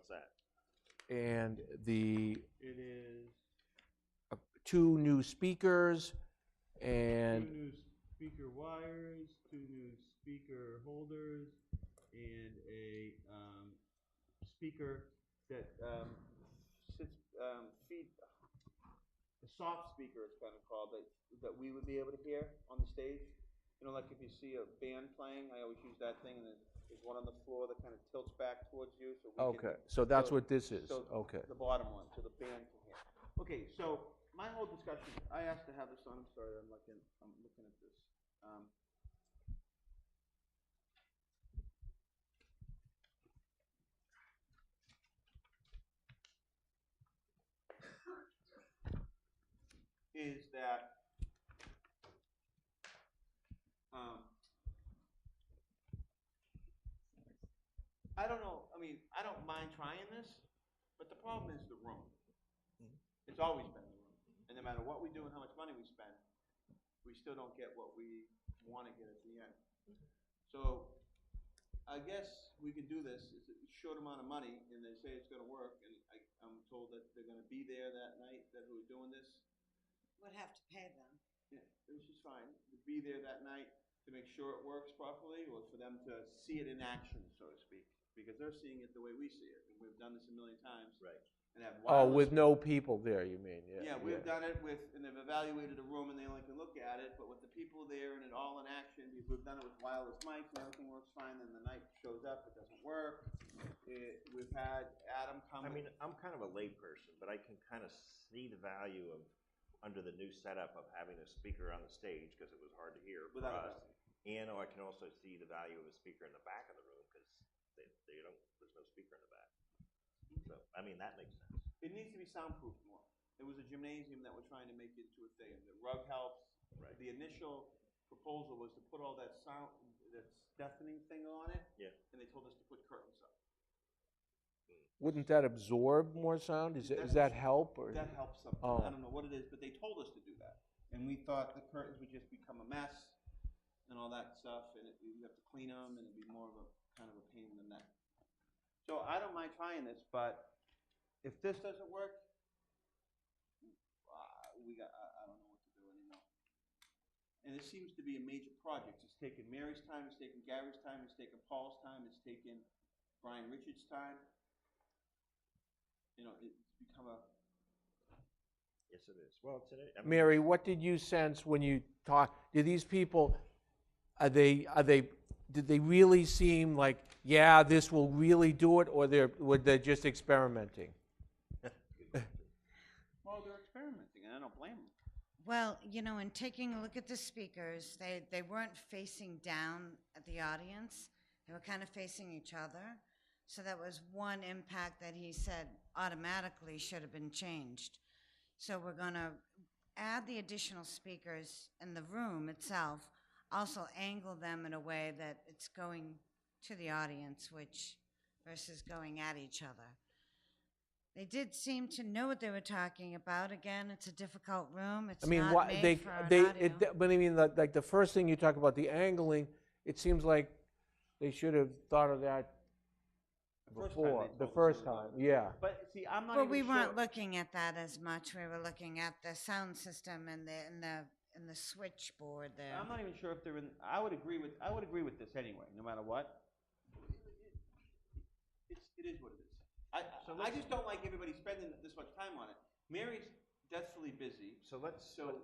what's that? And the It is 2 new speakers two and, new speaker wires, 2 new speaker holders, and a speaker that sits feed a soft speaker. It's kind of called that we would be able to hear on the stage. You know, like if you see a band playing, I always use that thing, and then there's one on the floor that kind of tilts back towards you, so we okay, can. so that's what this is, So okay. the bottom one, so the band can hear. Okay, so my whole discussion, I asked to have this on. I'm sorry, I'm looking at this. Is that I don't know. I mean, I don't mind trying this, but the problem is the room. It's always been the room, and no matter what we do and how much money we spend, we still don't get what we want to get at the end. So I guess we can do this. It's a short amount of money, and they say it's going to work, and I'm told that they're going to be there that night that who are doing this. Would have to pay them. Yeah, which is fine. To be there that night to make sure it works properly, or for them to see it in action, so to speak, because they're seeing it the way we see it, and we've done this a million times. Right. And have Oh, wireless. with no people there, you mean, yeah. Yeah, we've done it with, and they've evaluated a room, and they only can look at it, but with the people there and it all in action, because we've done it with wireless mics, and everything works fine, then the night shows up, it doesn't work. We've had Adam come. I mean, I'm kind of a layperson, but I can kind of see the value of, under the new setup of having a speaker on the stage, because it was hard to hear for Without a us. doubt. And I can also see the value of a speaker in the back of the room, because they don't, there's no speaker in the back. So, I mean, that makes sense. It needs to be soundproof more. It was a gymnasium that we're trying to make into a thing. The rug helps. Right. The initial proposal was to put all that sound, that deafening thing on it. Yeah. And they told us to put curtains up. Wouldn't that absorb more sound? Does that help, or? That helps something. Oh. I don't know what it is, but they told us to do that. And we thought the curtains would just become a mess and all that stuff, and you have to clean them, and it'd be more of a kind of a pain in the neck. So I don't mind trying this, but if this doesn't work, I don't know what to do anymore. And it seems to be a major project. It's taken Mary's time, it's taken Gary's time, it's taken Paul's time, it's taken Brian Richards' time. You know, it's become a. Yes, it is. Well, today, I mean, Mary, what did you sense when you talked? Did these people, did they really seem like, yeah, this will really do it, or were they just experimenting? Well, they're experimenting, and I don't blame them. Well, you know, in taking a look at the speakers, they weren't facing down at the audience. They were kind of facing each other. So that was one impact that he said automatically should have been changed. So we're going to add the additional speakers in the room itself, also angle them in a way that it's going to the audience, which versus going at each other. They did seem to know what they were talking about. Again, it's a difficult room. It's not made for an audio. But I mean, like the first thing you talk about, the angling, it seems like they should have thought of that before. The first time, yeah. But see, I'm not Well, even we sure. weren't looking at that as much. We were looking at the sound system and the switchboard there. I'm not even sure if they're in. I would agree with this anyway, no matter what. It is what it is. I just don't like everybody spending this much time on it. Mary's deathfully busy. so let's cut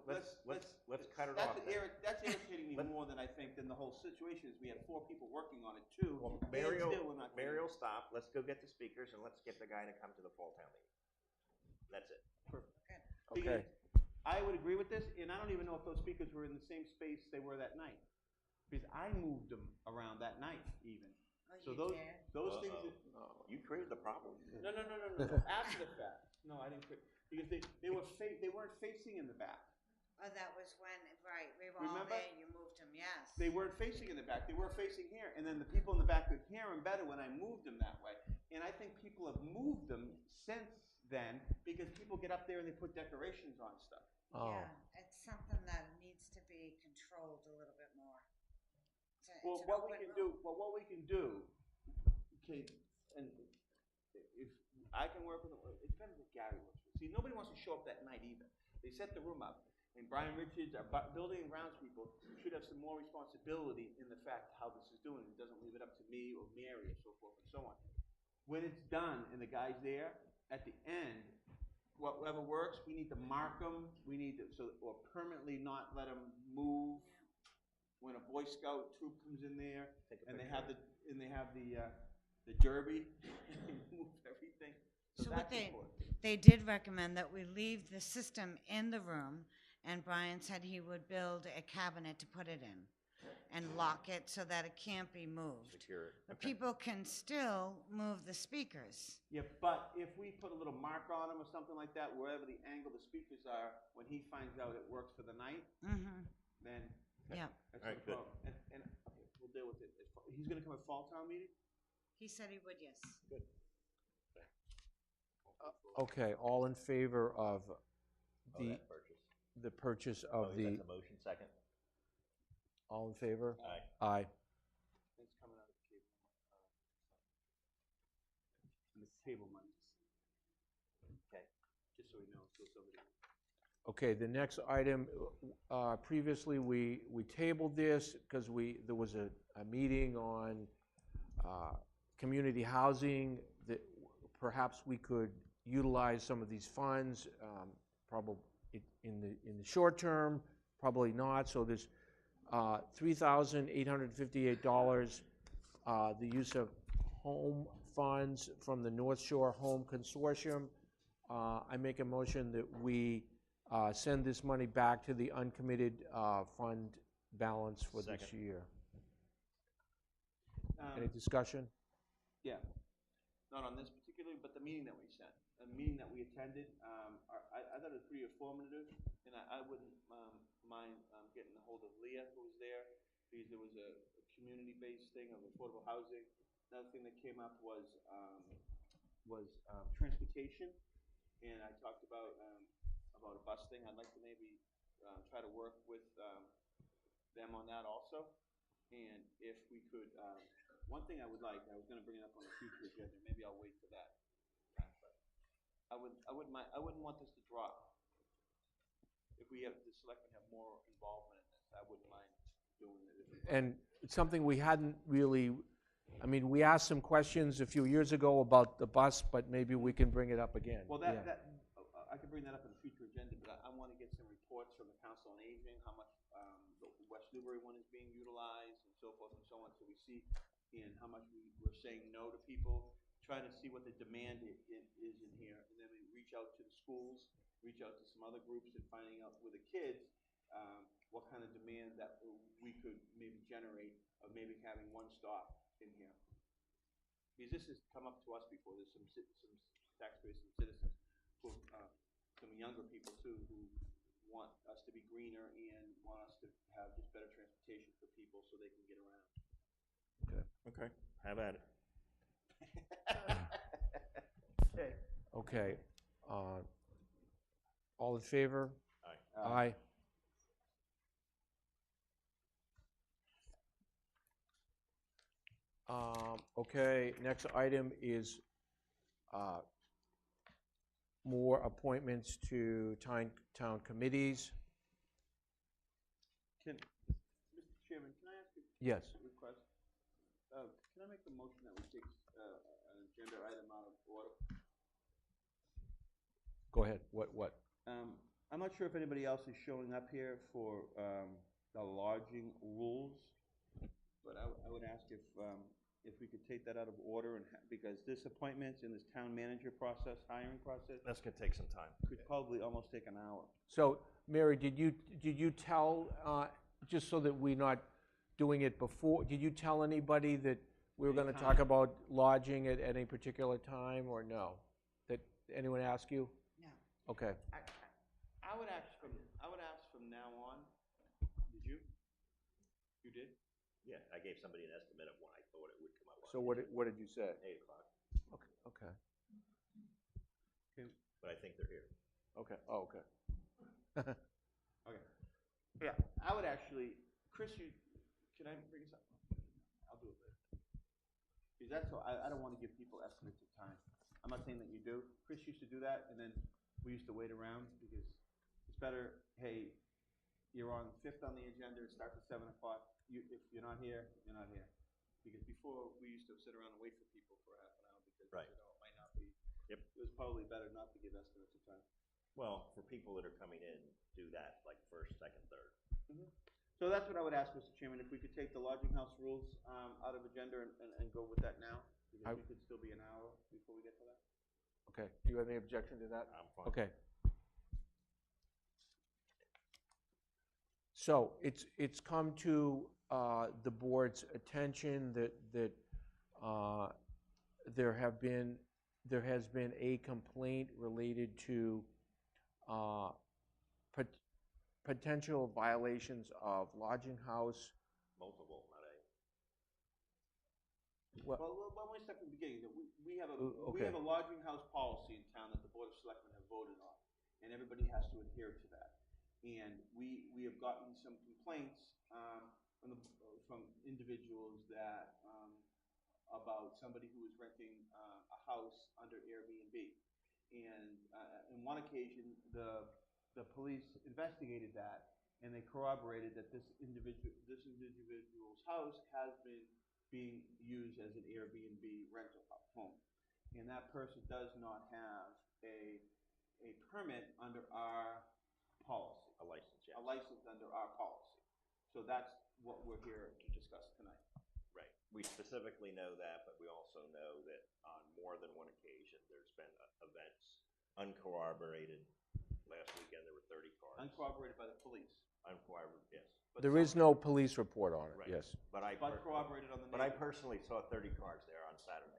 it That's off. then. That's irritating me more than I think than the whole situation is. We have 4 people working on it too. Well, and Mary still we're not will getting it. stop. Let's go get the speakers, and let's get the guy to come to the fall town meeting. That's it. Okay. Because I would agree with this, and I don't even know if those speakers were in the same space they were that night, because I moved them around that night even. Oh, So you did? those things. You created the problem. No. After the fact. No, I didn't. Because they weren't facing in the back. Oh, that was when, right, we were all Remember? there, you moved them, yes. They weren't facing in the back. They were facing here, and then the people in the back could hear them better when I moved them that way. And I think people have moved them since then because people get up there and they put decorations on stuff. Oh. Yeah, it's something that needs to be controlled a little bit more. Well, what we can do, okay, and if I can work with them, it depends if Gary works with. See, nobody wants to show up that night either. They set the room up, and Brian Richards, our building and grounds people, should have some more responsibility in the fact how this is doing. It doesn't leave it up to me or Mary or so forth and so on. When it's done and the guy's there, at the end, whatever works, we need to mark them, we need to, or permanently not let them move. When a Boy Scout troop comes in there, and they have the derby, and move everything. So what that's important. they did recommend that we leave the system in the room, and Brian said he would build a cabinet to put it in and lock it so that it can't be moved. Secure it. But people can still move the speakers. Yeah, but if we put a little mark on them or something like that, wherever the angle the speakers are, when he finds out it works for the night, then Yeah. that's All right, no good. problem. And okay, we'll deal with it. He's gonna come at fall town meeting? He said he would, yes. Okay, all in favor of Oh, the, that purchase. the purchase Oh, of the, that's a motion, second? all in favor? Aye. Aye. It's coming out of the cable. And the cable money. Okay. Just so we know, so somebody. Okay, the next item, previously we tabled this because there was a meeting on community housing that perhaps we could utilize some of these funds, probably in the short term, probably not. So there's $3,858, the use of home funds from the North Shore Home Consortium. I make a motion that we send this money back to the uncommitted fund balance for this Second. year. Any discussion? Yeah, not on this particularly, but the meeting that we sent, a meeting that we attended, I thought it was pretty informative, and I wouldn't mind getting a hold of Leah, who was there, because there was a community-based thing of affordable housing. Another thing that came up was transportation, and I talked about a bus thing. I'd like to maybe try to work with them on that also, and if we could. One thing I would like, I was going to bring it up on the future agenda. Maybe I'll wait for that. I wouldn't want this to drop. If we have the selectmen have more involvement in this, I wouldn't mind doing it. And it's something we hadn't really, I mean, we asked some questions a few years ago about the bus, but maybe we can bring it up again. Well, Yeah. I could bring that up in a future agenda, but I want to get some reports from the Council on Aging, how much the West Newbury one is being utilized, and so forth and so on, so we see and how much we're saying no to people, trying to see what the demand is in here, and then we reach out to the schools, reach out to some other groups, and finding out with the kids what kind of demand that we could maybe generate of maybe having one stop in here. Because this has come up to us before. There's some taxpayers, some citizens, who, some younger people too, who want us to be greener and want us to have just better transportation for people so they can get around. Okay. Have at it. Okay. Okay. All in favor? Aye. Aye. Okay, next item is more appointments to town committees. Mr. Chairman, can I ask you Yes. a request? Can I make the motion that we take an agenda item out of order? Go ahead. What? I'm not sure if anybody else is showing up here for the lodging rules, but I would ask if we could take that out of order, and because this appointments in this town manager process, hiring process, That's gonna take some time. could probably almost take an hour. So, Mary, did you tell, just so that we're not doing it before, did you tell anybody that we were going to talk about lodging at any particular time, or no? Did anyone ask you? No. Okay. I would ask from now on. Did you? You did? Yeah, I gave somebody an estimate of when I thought it would come up. So what did you say? 8 o'clock, Okay. but I think they're here. Okay. Oh, okay. Okay. Yeah, I would actually, Chris, can I bring this up? I'll do it later. Because that's, I don't want to give people estimates of time. I'm not saying that you do. Chris used to do that, and then we used to wait around, because it's better, hey, you're on 5th on the agenda, it starts at 7 o'clock. If you're not here, you're not here. Because before, we used to sit around and wait for people for half an hour, because, Right. it might not be. Yep. It was probably better not to give estimates of time. Well, for people that are coming in, do that like first, second, third. So that's what I would ask, Mr. Chairman, if we could take the lodging house rules out of agenda and go with that now, because we could still be an hour before we get to that. Okay, do you have any objection to that? I'm fine. Okay. So it's come to the board's attention that there has been a complaint related to potential violations of lodging house. Multiple, not a. Well, let me start from the beginning. We have Okay. a lodging house policy in town that the Board of Selectmen have voted on, and everybody has to adhere to that. And we have gotten some complaints from individuals that about somebody who was renting a house under Airbnb. And on one occasion, the police investigated that, and they corroborated that this individual's house has been being used as an Airbnb rental home. And that person does not have a permit under our policy. A license, yes. A license under our policy. So that's what we're here to discuss tonight. Right. We specifically know that, but we also know that on more than one occasion, there's been events uncorroborated. Last weekend, there were 30 cars. Uncorroborated by the police. Uncorroborated, yes. But There is no police report on it, Right. yes. But corroborated on the But I neighbor. personally saw 30 cars there on Saturday.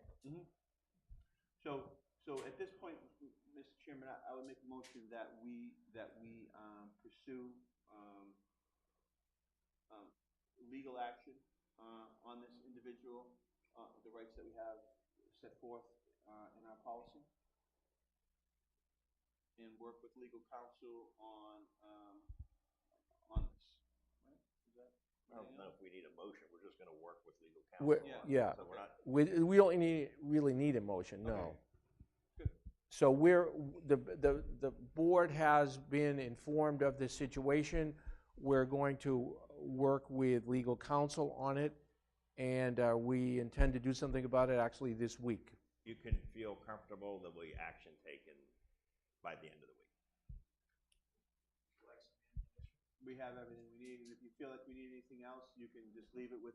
So at this point, Mr. Chairman, I would make a motion that we pursue legal action on this individual, the rights that we have set forth in our policy, and work with legal counsel on this. Right? Is that I don't know if we need a motion. We're just going to work with legal counsel. Yeah, So we're not. we don't really need a motion, no. Good. So the board has been informed of this situation. We're going to work with legal counsel on it, and we intend to do something about it actually this week. You can feel comfortable there'll be action taken by the end of the week. We have everything we need, and if you feel like we need anything else, you can just leave it with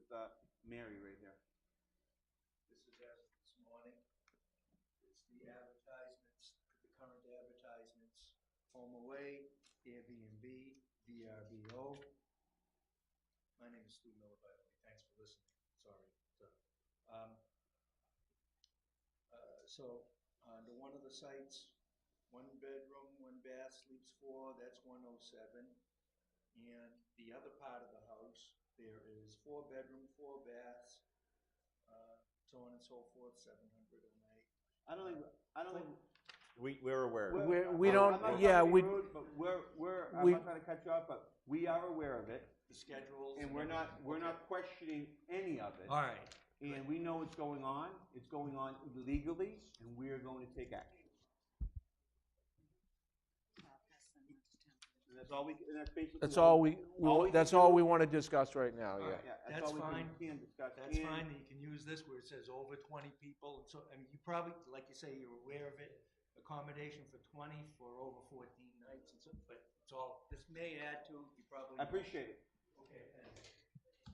Mary right here. This is as of this morning. It's the advertisements, the current advertisements, Home Away, Airbnb, VRBO. My name is Stu Miller, by the way. Thanks for listening. Sorry. So, under one of the sites, 1 bedroom, 1 bath, sleeps 4, that's 107. And the other part of the house, there is 4 bedroom, 4 baths, so on and so forth, 700 a night. I don't think. We're aware. of it. We don't, I'm not yeah, trying to we, be rude, but I'm we- not trying to cut you off, but we are aware of it, The schedules. and we're not questioning any of it. All right. And we know what's going on. It's going on legally, and we are going to take action. And that's all we. And that's basically. that's all we that's can all do. we want to discuss right now, yeah. That's That's all we fine. can discuss. That's And fine, you can use this where it says over 20 people, and so, I mean, you probably, like you say, you're aware of it, accommodation for 20 for over 14 nights, and so, but it's all, this may add to, you probably. I appreciate it. Okay, thanks.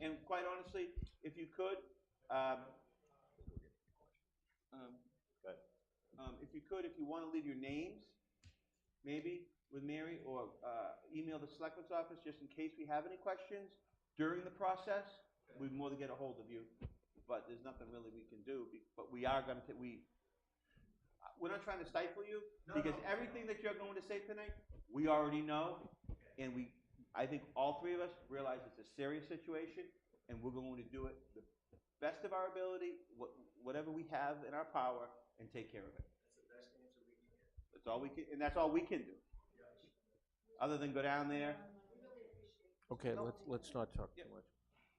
And quite honestly, if you could, if you want to leave your names, maybe with Mary, or email the Selectmen's office, just in case we have any questions during the process, we'd more than get a hold of you. But there's nothing really we can do. But we are going to we're not trying to stifle you, because everything that you're going to say tonight, we already know, and I think all three of us realize it's a serious situation, and we're going to do it the best of our ability, whatever we have in our power, and take care of it. That's the best answer we can get. That's all we can, and that's all we can do. Other than go down there. Okay, let's not talk too much.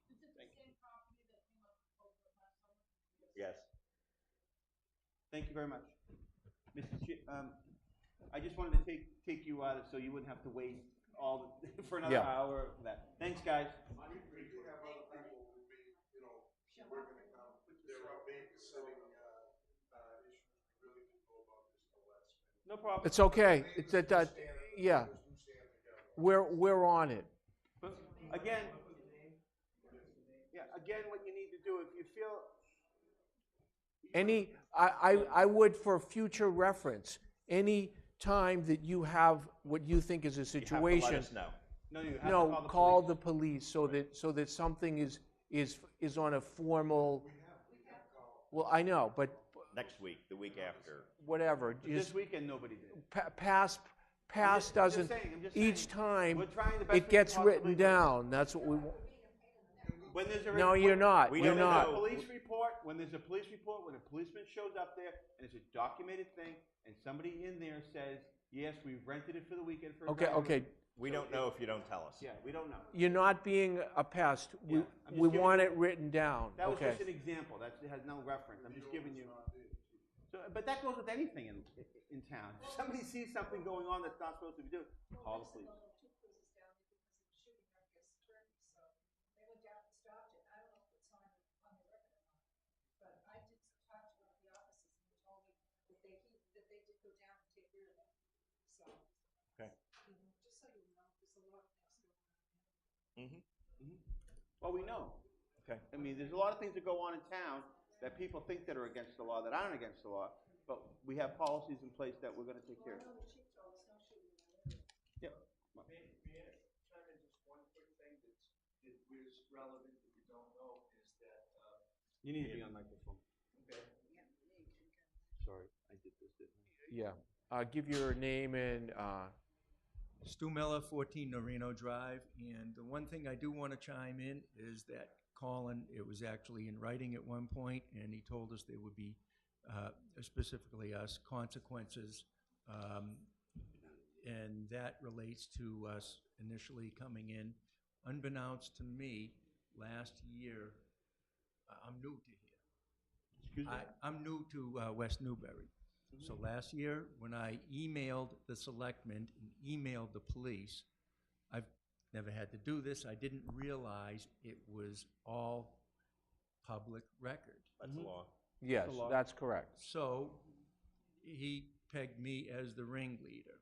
Is it the same property that came up before last summer? Yes. Thank you very much. I just wanted to take you out so you wouldn't have to wait for another Yeah. hour for that. Thanks, guys. We do have other people who be, we're gonna come, there are babysitting, issues, we really didn't know about this till last minute. No problem. It's okay. It's that, yeah, Neighbors do stand together. we're on it. But again, what you need to do, if you feel. I would, for future reference, any time that you have what you think is a You have to situation. let us know. No, you have to No, call call the the police so that something is on a formal. Well, I know, but Next week, the week after. whatever. This Just weekend, nobody did. pass I'm just doesn't. saying, I'm just Each saying. time We're trying the best we it can gets possibly written do. down. That's what we want. When there's a No, you're not. We You're don't not. know. when there's a police report, when a policeman shows up there and it's a documented thing, and somebody in there says, yes, we've rented it for the weekend for a Okay, driver. okay. We don't know if you don't tell us. Yeah, we don't know. You're not being a pest. Yeah, I'm just We giving want you- it written down. That was Okay. just an example. It has no reference. I'm just giving you. So, but that goes with anything in town. If somebody sees something going on that's not supposed to be doing, call the police. Two cruises down because it was shooting our guest attorney, so they went down and stopped it. I don't know if it's on the record or not, but I did talk to one of the officers and he told me that they did go down and take care of that. So. Okay. Just so you know, there's a lot of things going on. Well, we know. Okay. I mean, there's a lot of things that go on in town that people think that are against the law that aren't against the law, but we have policies in place that we're going to take care of. Yep. May I chime in just one quick thing that is relevant that you don't know is that, You need to be on microphone. okay, Sorry, I did this, didn't I? Yeah. Give your name and. Stu Miller, 14 Norino Drive, and the one thing I do want to chime in is that Colin, it was actually in writing at one point, and he told us there would be, specifically us, consequences, and that relates to us initially coming in. Unbeknownst to me, last year, I'm new to here. Excuse me? I'm new to West Newbury. So last year, when I emailed the selectmen and emailed the police, I've never had to do this. I didn't realize it was all public record. That's the law. Yes, a law. that's correct. So he pegged me as the ringleader.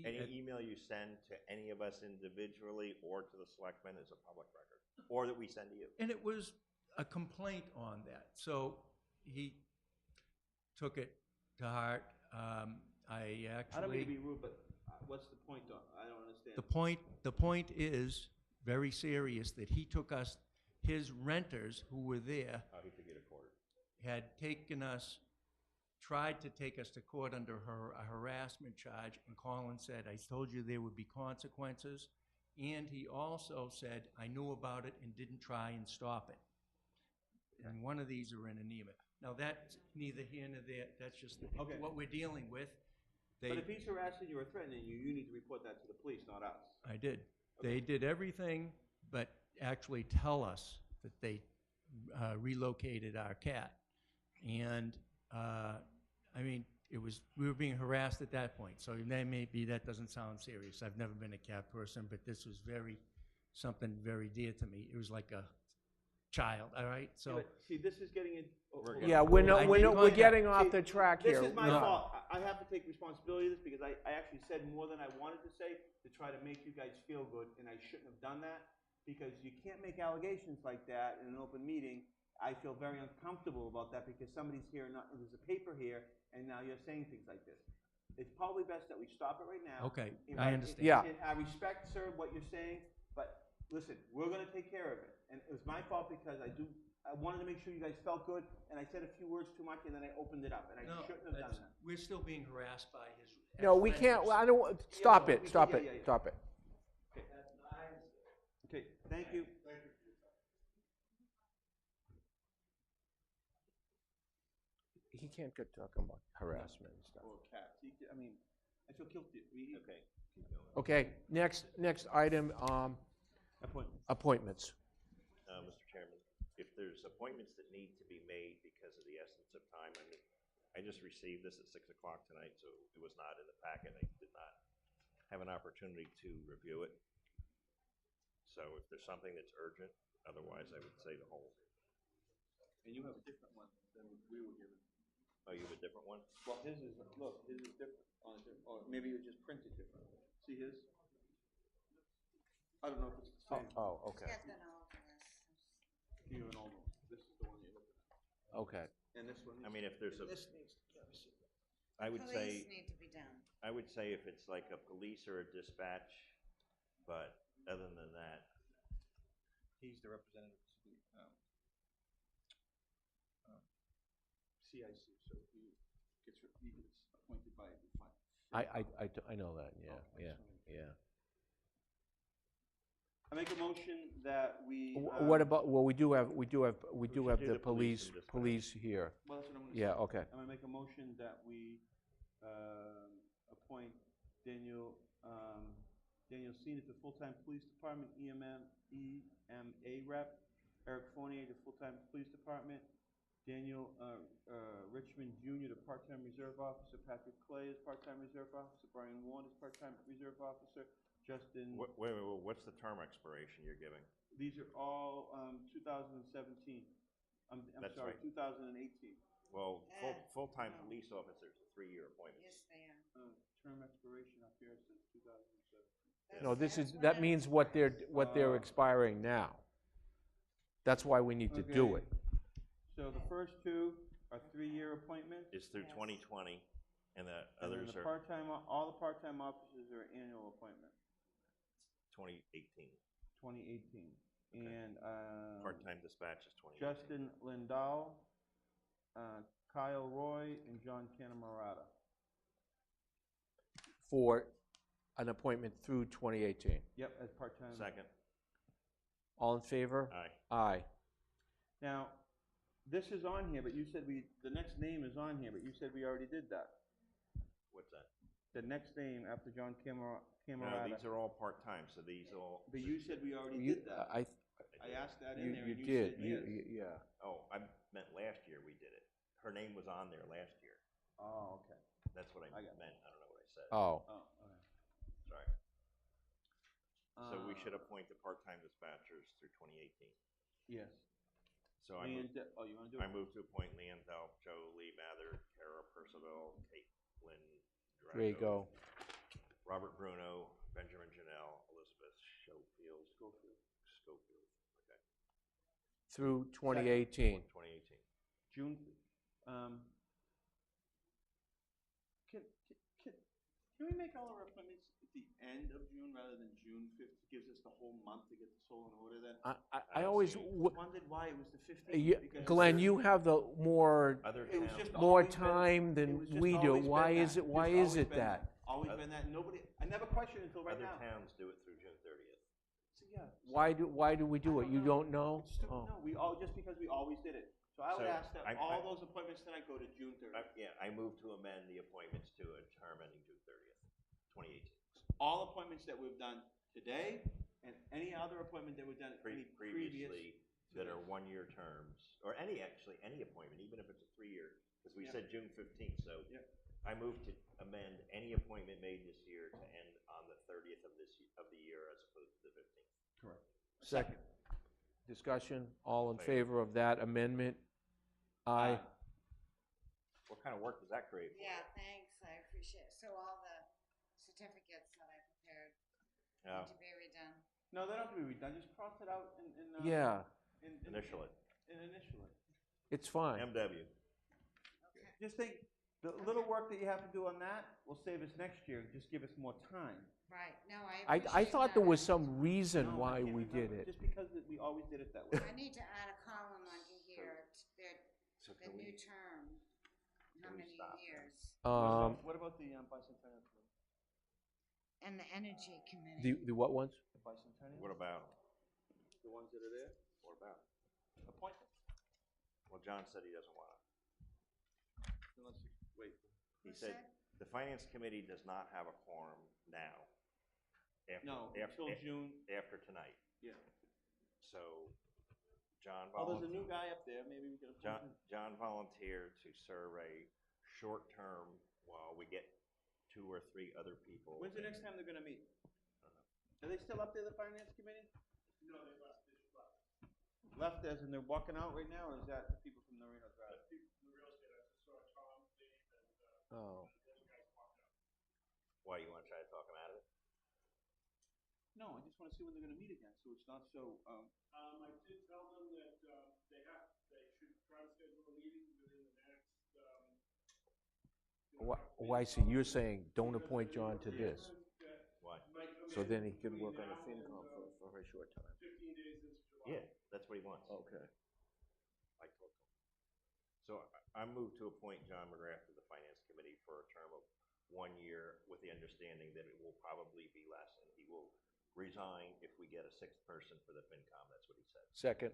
Any email you send to any of us individually or to the selectmen is a public record, or that we send to you. And it was a complaint on that. So he took it to heart. I I don't mean to actually, be rude, but what's the point, though? I don't understand. the point is very serious that he took us, his renters who were there Oh, he took you to court. had tried to take us to court under a harassment charge, and Colin said, I told you there would be consequences, and he also said, I knew about it and didn't try and stop it. And one of these are in an email. Now, that's neither here nor there, that's just Okay. what we're dealing with. But if he's harassing you or threatening you, you need to report that to the police, not us. I did. They did everything but actually tell us that they relocated our cat. And, I mean, we were being harassed at that point. So maybe that doesn't sound serious. I've never been a cat person, but this was something very dear to me. It was like a child, all right? Yeah, So, but see, this is getting in. Yeah, we're getting off the track This here. is my No. fault. I have to take responsibility of this because I actually said more than I wanted to say to try to make you guys feel good, and I shouldn't have done that because you can't make allegations like that in an open meeting. I feel very uncomfortable about that because somebody's here, there's a paper here, and now you're saying things like this. It's probably best that we stop it right now. okay, And I understand. Yeah. and I respect, sir, what you're saying, but listen, we're gonna take care of it. And it was my fault because I wanted to make sure you guys felt good, and I said a few words too much, and then I opened it up, and I No, shouldn't have done that. we're still being harassed by his. No, we can't. ex-renters. I don't. Stop Yeah, it. Stop yeah, it. yeah, yeah. Stop it. Okay, thank you. He can't get talking about harassment and stuff. Or cats. I mean, I feel guilty. Okay, keep going. Okay. Next item. Appointment. Appointments. Mr. Chairman, if there's appointments that need to be made because of the essence of time, I just received this at 6 o'clock tonight, so it was not in the packet. I did not have an opportunity to review it. So if there's something that's urgent, otherwise I would say to hold. And you have a different one than we were given. Oh, you have a different one? Well, his is, look, his is different, or maybe it was just printed different. See his? I don't know if it's the same. Oh, okay, Get the note of this. You have an old one. This is the one you're looking at. okay. And this one? I mean, if there's a, This needs to be. I would Police say, need to be done. I would say if it's like a police or a dispatch, but other than that, He's the representative to the, CIC, so he gets appointed by the fine. I know that, yeah, Okay, yeah, yeah. I make a motion that we. What about, well, we do have should do the the police and police here. Well, that's what I'm gonna say. Yeah, okay. I'm gonna make a motion that we, appoint Daniel Seen as the full-time police department, EMA rep, Eric Fournier, the full-time police department, Daniel, Richmond Jr., the part-time reserve officer, Patrick Clay is part-time reserve officer, Brian Warren is part-time reserve officer, Justin. wait, what's the term expiration you're giving? These are all, 2017. I'm That's sorry, right. 2018. Well, full-time no. police officers are 3-year appointments. Yes, they are. Term expiration up here since 2017. No, That's what that it means is. what they're expiring now. That's why we need to do Okay. it. So the first two are 3-year appointments. It's through Yes. 2020, and the And then others the are part-time, all the part-time officers are annual appointment, 2018. 2018. Okay. And, Part-time dispatch is 2018. Justin Lindahl, Kyle Roy, and John Canamarata. For an appointment through 2018. Yep, as part-time. Second. All in favor? Aye. Aye. Now, this is on here, but you said the next name is on here, but you said we already did that. What's that? The next name after John No, Camarata. these are all part-time, so these all. But you said we already You, did that. I, I asked that you in there, and you did, said yes. yeah. Oh, I meant last year we did it. Her name was on there last year. Oh, okay. That's what I I got it. meant. I don't know what I said. Oh, Oh, okay. Sorry. So we should appoint the part-time dispatchers through 2018. Yes. So I move, Oh, you wanna do I it? move to appoint Leanne Delp, Joe Lee Mather, Kara Percival, Caitlin Drago. Robert Bruno, Benjamin Janelle, Elizabeth Schofield. Schofield, okay. Through 2018. 2018. June, can we make all our appointments at the end of June rather than June 5th? Gives us the whole month to get this all in order then? I always, Wondered why it was the 15th. because Glenn, you have the more Other It was towns, just more always been- time it than was just we do. always been Why that. is it, why Just is always it been that? Always been that. Nobody, I never questioned until right other now. towns do it through June 30th. So, yeah. Why do we do it? You don't know? It's stupid. Oh. No, just because we always did it. So I would So, ask that I- all those appointments tonight go to June 30th. Yeah, I move to amend the appointments to a term ending June 30th, 2018. All appointments that we've done today and any other appointment that we've done any previous. Previously, that are 1-year terms, or any appointment, even if it's a 3-year, because we Yeah. said June 15th, so. Yeah. I move to amend any appointment made this year to end on the 30th of the year as opposed to the 15th. Correct. Second. Discussion, all in favor of that amendment? Aye. What kind of work does that create for you? Yeah, thanks, I appreciate it. So all the certificates that I prepared Yeah, need to be redone. No, they don't have to be redone. Just cross it out and Yeah, initial it. And initial it. it's fine. MW. Okay. Just think, the little work that you have to do on that will save us next year. Just give us more time. Right, no, I I appreciate thought that. there was some reason No, I why can't we did remember. it. Just because we always did it that way. I need to add a column onto here, So the can new we, term, how can we many stop? years, What about the bicentennial? and the energy committee. The what ones? The bicentennial? what about, The ones that are there? what about? Appoint them. Well, John said he doesn't want to. Unless, wait. He Who said, said? the finance committee does not have a quorum now. No, until June. After tonight. Yeah. So, John Oh, there's a volunteered. new guy up there. Maybe we can appoint him. John volunteered to serve a short term while we get 2 or 3 other people. When's the next time they're gonna meet? Are they still up there, the finance committee? No, they left, they just left. Left as in they're walking out right now, or is that the people from the Reno Drive? People from the real estate, I just saw Tom, Dave, and, Oh. the other guys walked out. Why, you wanna try to talk them out of it? No, I just wanna see when they're gonna meet again, so it's not so, I did tell them that, they should try to schedule a meeting within the next, Why, see, you're saying, don't appoint John to this, Why? so then he can work on the FinCom for a short time. 15 days into July. Yeah, that's what he wants. Okay. I told him. So I move to appoint John McGrath to the Finance Committee for a term of 1 year with the understanding that it will probably be less, and he will resign if we get a 6th person for the FinCom. That's what he said. Second.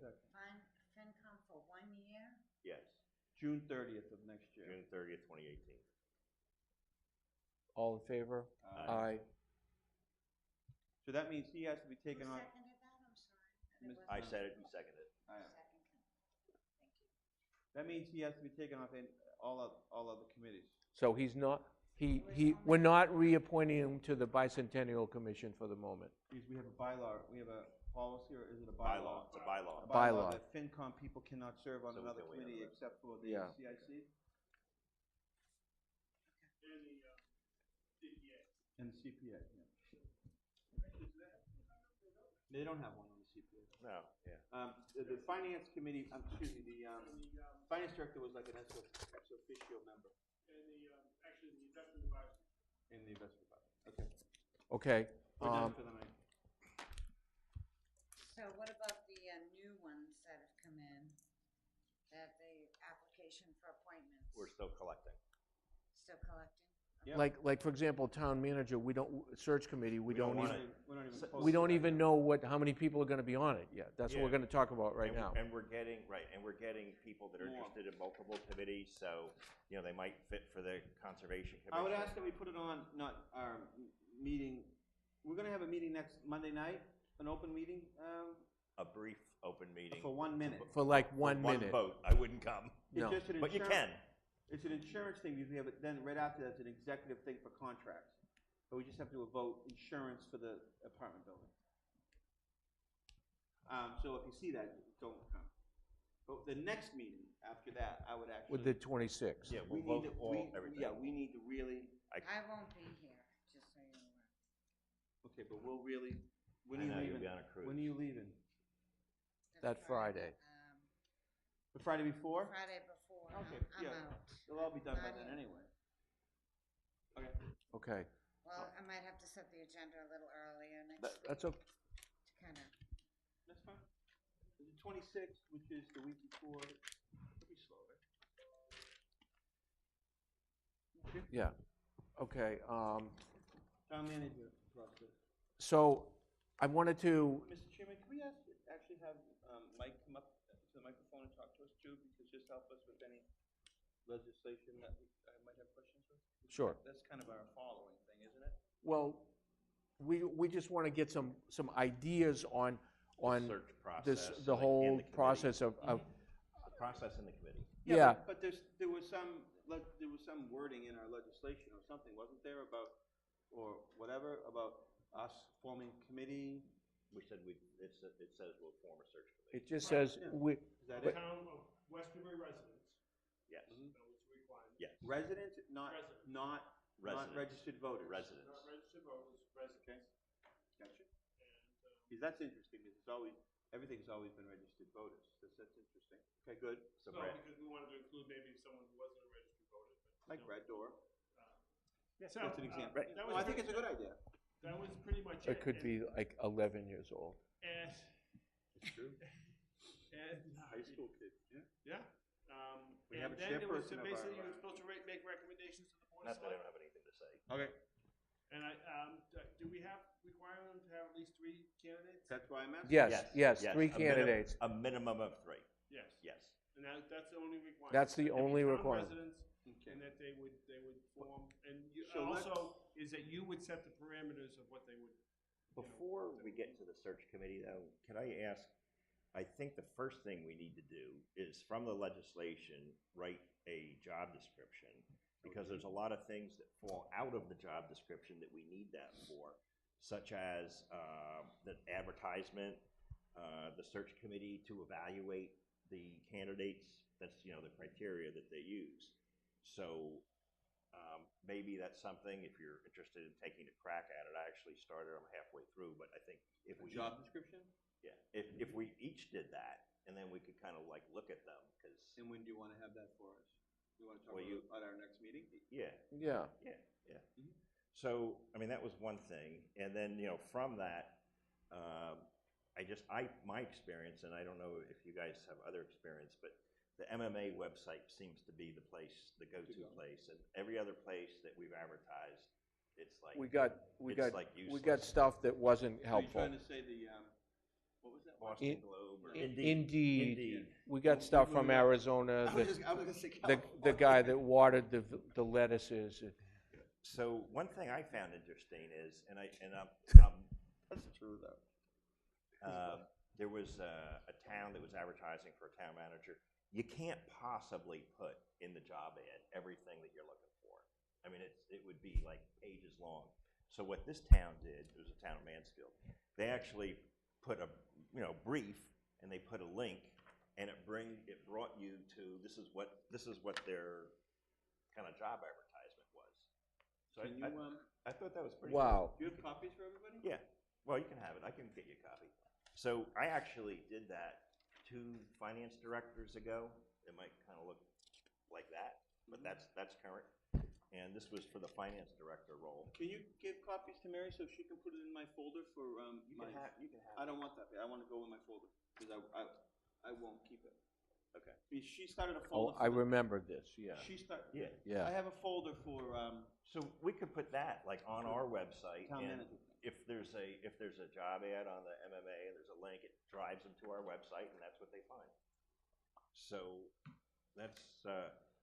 FinCom for 1 year? Yes, June 30th of next year. June 30th, 2018. All in favor? Aye. So that means he has to be Who taken off. seconded that? I'm sorry. Miss- I said it, he seconded it. Aye. Second. Thank you. That means he has to be taken off in all other committees. So he's not, we're not reappointing him to the Bicentennial Commission for the moment. Because we have a bylaw, we have a policy, or is it a Bylaw, bylaw? it's a bylaw. A Bylaw. That FinCom people cannot serve on So another then we have committee a- except for the Yeah. CIC And the, DPA. and the CPA, yeah. They don't have one on the CPA. No, yeah. The finance committee, excuse me, the, finance director was like an ex officio member And the, actually, the investment advisor. in the investment department. Okay. Okay, We're done for the night. So what about the new ones that have come in? That the application for appointments? We're still collecting. Still collecting? Yeah. like, for example, town manager, we don't, search committee, we don't don't even, wanna- We're not even. we close don't to that even yet. know how many people are gonna be on it yet. That's what we're Yeah. gonna talk about right And now. And we're getting, right, and we're getting people that are More. interested in multiple committees, so, they might fit for the Conservation Commission. I would ask that we put it on, not our meeting, we're gonna have a meeting next Monday night, an open meeting, A brief open meeting. for 1 minute. For like For 1 minute. vote, I wouldn't come. No. It's just an But you insurance- can. It's an insurance thing, because we have it, then right after that's an executive thing for contracts. But we just have to do a vote, insurance for the apartment building. So if you see that, don't come. But the next meeting after that, I would actually. With the 26th. Yeah, we we'll need vote to, all, everything. yeah, we need to really, I won't be here, just so you're aware. okay, but we'll really, when I are you know, you'll leaving? be on a cruise. When are you leaving? The That Friday. The Friday before? Friday before, Okay, I'm yeah. out. They'll all be done by Not then here. anyway. Okay. Okay, Well, I might have to set the agenda a little earlier next week that's okay. to kind of, That's fine. The 26th, which is the week before, it'll be slow, right? Yeah, okay, Town manager process. so I wanted to, Mr. Chairman, can we actually have Mike come up to the microphone and talk to us too, because just help us with any legislation that I might have questions with? sure. That's kind of our following thing, isn't it? Well, we just want to get some ideas on Search this, process. the like, in whole committee. process of, The process in the committee. Yeah. But there was some, like, there was some wording in our legislation or something, wasn't there, about, or whatever, about us forming committee? We said it says we'll form a search committee. it just says, Yeah. Is that The it? town of West Newbury residents, Yes, Mhm. that was a requirement. yes. Residents, not, Residents. not Residents. registered voters? Residents. Not registered voters, residents. Gotcha. And, Because that's interesting, because it's always, everything's always been registered voters. That's interesting. Okay, good. So no, Brad, because we wanted to include maybe someone who wasn't a registered voter, but. Like Brad Dorr. So, That's an example. that No, was I think it's a good idea. That was pretty much it. it could and- be like 11 years old. And, It's true. and. High school kids, yeah. Yeah. We have And a then it was chairperson of basically, our- you were supposed to make recommendations to the board of that's why I selectmen. don't have anything to say. Okay. And do we require them to have at least 3 candidates? That's why I'm asking. Yes, 3 candidates. A minimum of 3, Yes. yes. And that's the only requirement. That's the That they be only town requirement. residents, Okay. and that they would form, and So also, is that you would set the parameters of what they would. Before we get to the search committee, though, can I ask, I think the first thing we need to do is from the legislation, write a job description, because there's a lot of things that fall out of the job description that we need that for, such as the advertisement, the search committee to evaluate the candidates. That's, you know, the criteria that they use. So maybe that's something, if you're interested in taking a crack at it. I actually started, I'm halfway through, but I think if we Job description? yeah, if we each did that, and then we could kind of like look at them, because And when do you wanna have that for us? You wanna talk Well, about it at our next meeting? yeah, Yeah. yeah. So I mean, that was one thing, and then, you know, from that, my experience, and I don't know if you guys have other experience, but the MMA website seems to be the place, the go-to place, and every other place that we've advertised, it's like We got useless. stuff that wasn't So helpful. you're trying to say what was that? one? Boston In- Globe or Indeed. We got stuff from we- Arizona, I was gonna say the California. guy that watered the lettuces. So one thing I found interesting is, I'm That's true, though. there was a town that was advertising for a town manager. You can't possibly put in the job ad everything that you're looking for. I mean, it would be like pages long. So what this town did, it was a town of Mansfield, they actually put a brief, and they put a link, and it brought you to this is what their kind of job advertisement was. So Can you, I thought that was pretty Wow. do you have copies for everybody? Yeah. Well, you can have it. I can get you a copy. So I actually did that 2 finance directors ago. It might kind of look like that, but that's current. And this was for the finance director role. Can you give copies to Mary so she can put it in my folder for, You can have I don't want that. I wanna go in my folder, because I won't keep it. Okay. I mean, she started a Oh, folder. I remember this, yeah. Yeah. Yeah. I have a folder for, So we could put that like on our website, town and manager. if there's a job ad on the MMA and there's a link, it drives them to our website, and that's what they find. So that's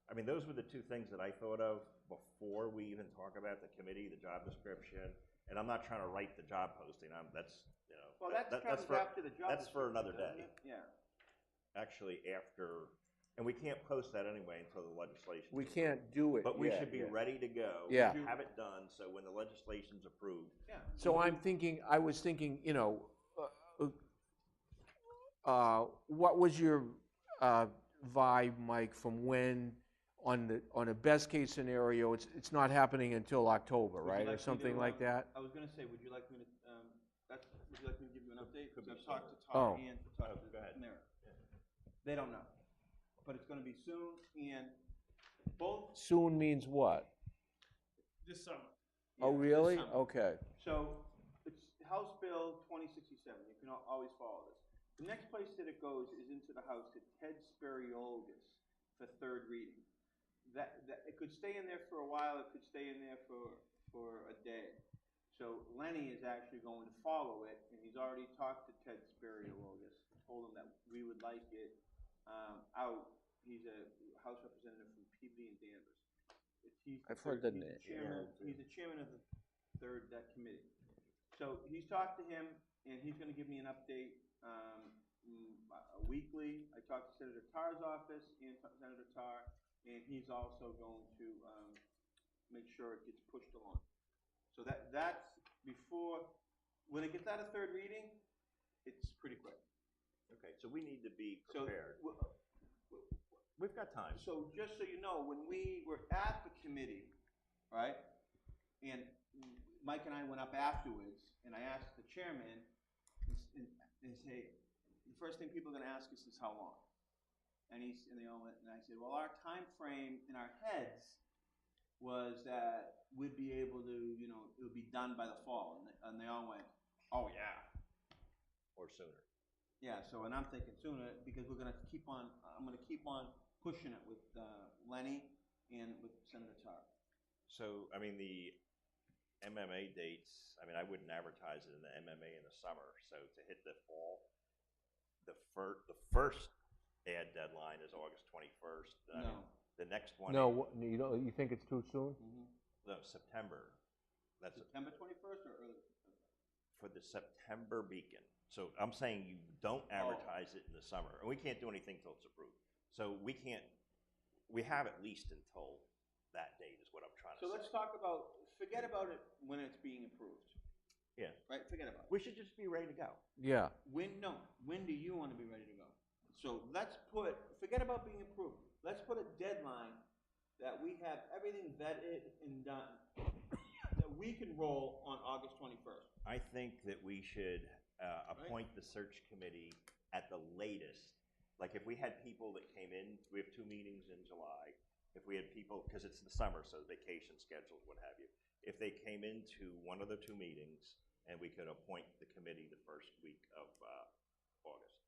I mean, those were the 2 things that I thought of before we even talk about the committee, the job description. And I'm not trying to write the job posting. Well, that comes for, after the job. that's for another description, day. doesn't it? Yeah. Actually, after, and we can't post that anyway until the legislation. We can't do it But we yet, should be yeah. ready to go. Yeah. Have it done, so when the legislation's approved. Yeah. So I was thinking, what was your vibe, Mike, from when, on a best case scenario, it's not happening until October, Would you right, like or me something to, like that? I was gonna say, would you like me to, would you like me to give you an update? Could be Because I've talked to sooner. Todd and talked Oh, go ahead. to Mary. They don't know, but it's gonna be soon, and both. Soon means what? This summer. Oh, yeah, this really? summer. Okay. So, it's House Bill 2067, you can always follow this. The next place that it goes is into the House to Ted Spiriolgus for 3rd reading. That it could stay in there for a while, it could stay in there for a day. So Lenny is actually going to follow it, and he's already talked to Ted Spiriolgus, told him that we would like it out. He's a House representative from Peabody and Danvers. I've heard the name. He's the chairman of the that committee. So he's talked to him, and he's gonna give me an update, weekly. I talked to Senator Tarr's office and Senator Tarr, and he's also going to, make sure it gets pushed along. So that's before, when it gets out of 3rd reading, it's pretty quick. Okay, so we need to be So, prepared. We've got time. So just so you know, when we were at the committee, right, and Mike and I went up afterwards, and I asked the chairman, and say, the first thing people are gonna ask us is how long? And they all went, and I said, well, our time frame in our heads was that we'd be able to, it would be done by the fall, and they all went, oh yeah. Or sooner. Yeah, and I'm thinking sooner, because I'm gonna keep on pushing it with Lenny and with Senator Tarr. So, I mean, the MMA dates, I mean, I wouldn't advertise it in the MMA in the summer. So to hit the fall, the first ad deadline is August 21st. I mean, the next one. No, you think it's too soon? No, September. That's September 21st or early September? for the September Beacon. So I'm saying you don't advertise it in the summer, and we can't do anything till it's approved. So we have at least until that date is what I'm trying to So say. let's talk about, forget about it when it's being approved, Yeah, right? Forget about it. we should just be ready to go. Yeah, When do you want to be ready to go? So forget about being approved. Let's put a deadline that we have everything vetted and done, that we can roll on August 21st. I think that we should appoint the search committee at the latest. Like if we had people that came in, we have 2 meetings in July. If we had people, because it's the summer, so vacation schedules, what have you. If they came into one of the 2 meetings, and we could appoint the committee the first week of August.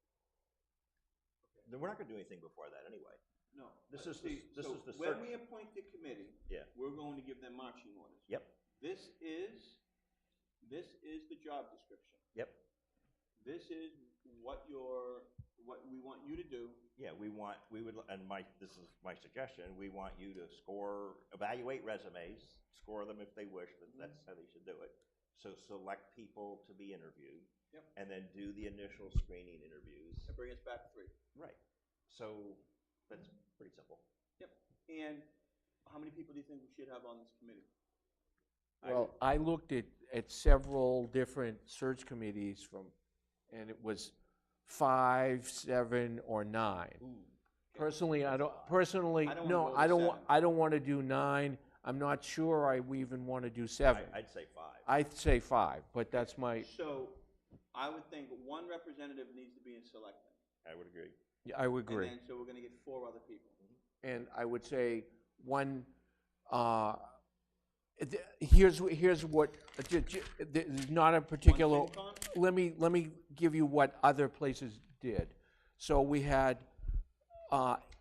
Then we're not going to do anything before that anyway. No. This is the search. When we appoint the committee, Yeah. we're going to give them marching orders. Yep. This is the job description. Yep. This is what we want you to do. Yeah, this is my suggestion, we want you to evaluate resumes, score them if they wish, but that's how they should do it. So select people to be interviewed. Yep. And then do the initial screening interviews. And bring us back 3. Right. So that's pretty simple. Yep. And how many people do you think we should have on this committee? well, I looked at several different search committees and it was 5, 7, or 9. Personally, I don't want to do 9. I'm not sure I even want to do 7. I'd say 5. I'd say 5, but that's my, So I would think 1 representative needs to be in selectmen. I would agree. yeah, I would agree. And then, so we're gonna get 4 other people. And I would say one, here's what, there's not a particular, One FinCom? let me give you what other places did. So we had,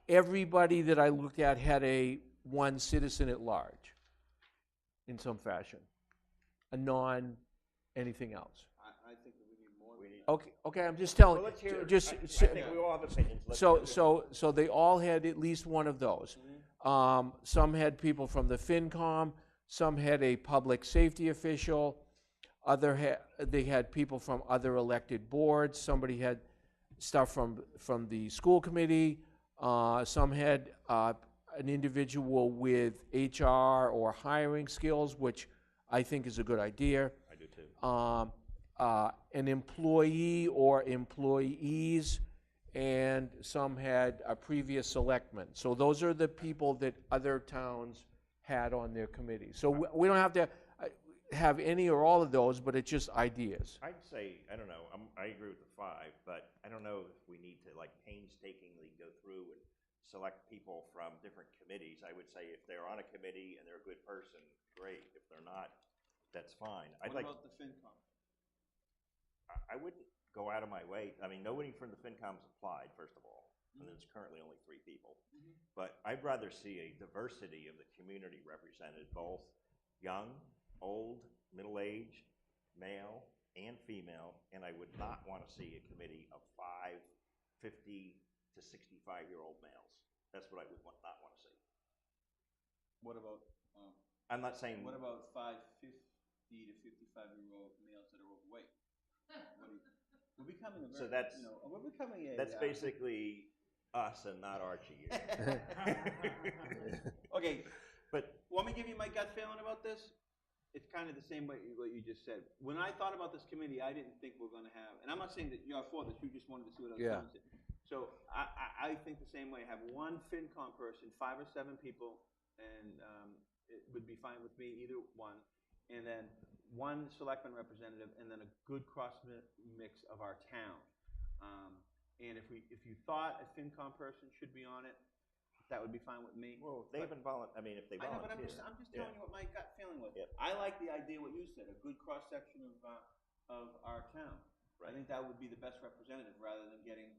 everybody that I looked at had one citizen at large in some fashion, a anything else. I think that we need more than that. Okay, I'm just telling, Well, let's hear, just, I think we all have opinions. Let's so, hear them. so they all had at least one of those. Some had people from the FinCom, some had a public safety official, they had people from other elected boards, somebody had stuff from the school committee, some had an individual with HR or hiring skills, which I think is a good idea. I do too. An employee or employees, and some had a previous selectman. So those are the people that other towns had on their committee. So we don't have to have any or all of those, but it's just ideas. I'd say, I don't know, I agree with the 5, but I don't know if we need to like painstakingly go through and select people from different committees. I would say if they're on a committee and they're a good person, great. If they're not, that's fine. What about the FinCom? I wouldn't go out of my way. I mean, nobody from the FinCom's applied, first of all, and there's currently only 3 people. But I'd rather see a diversity of the community represented, both young, old, middle-aged, male, and female, and I would not want to see a committee of 5 50 to 65-year-old males. That's what I would not want to see. What about, I'm not saying. what about 5 50 to 55-year-old males that are overweight? We're becoming a very, So that's, we're becoming a. that's basically us and not Archie here. Okay, But want me to give you my gut feeling about this? It's kind of the same way what you just said. When I thought about this committee, I didn't think we're gonna have, and I'm not saying that you're for this, you just wanted to see what other Yeah. towns did. So I think the same way, have 1 FinCom person, 5 or 7 people, and it would be fine with me, either one. And then 1 selectman representative, and then a good cross mix of our town. And if you thought a FinCom person should be on it, that would be fine with me. well, if they've been if they I know, but volunteer. I'm just telling you what my gut feeling was. Yep. I like the idea what you said, a good cross section of our town. I Right. think that would be the best representative rather than getting.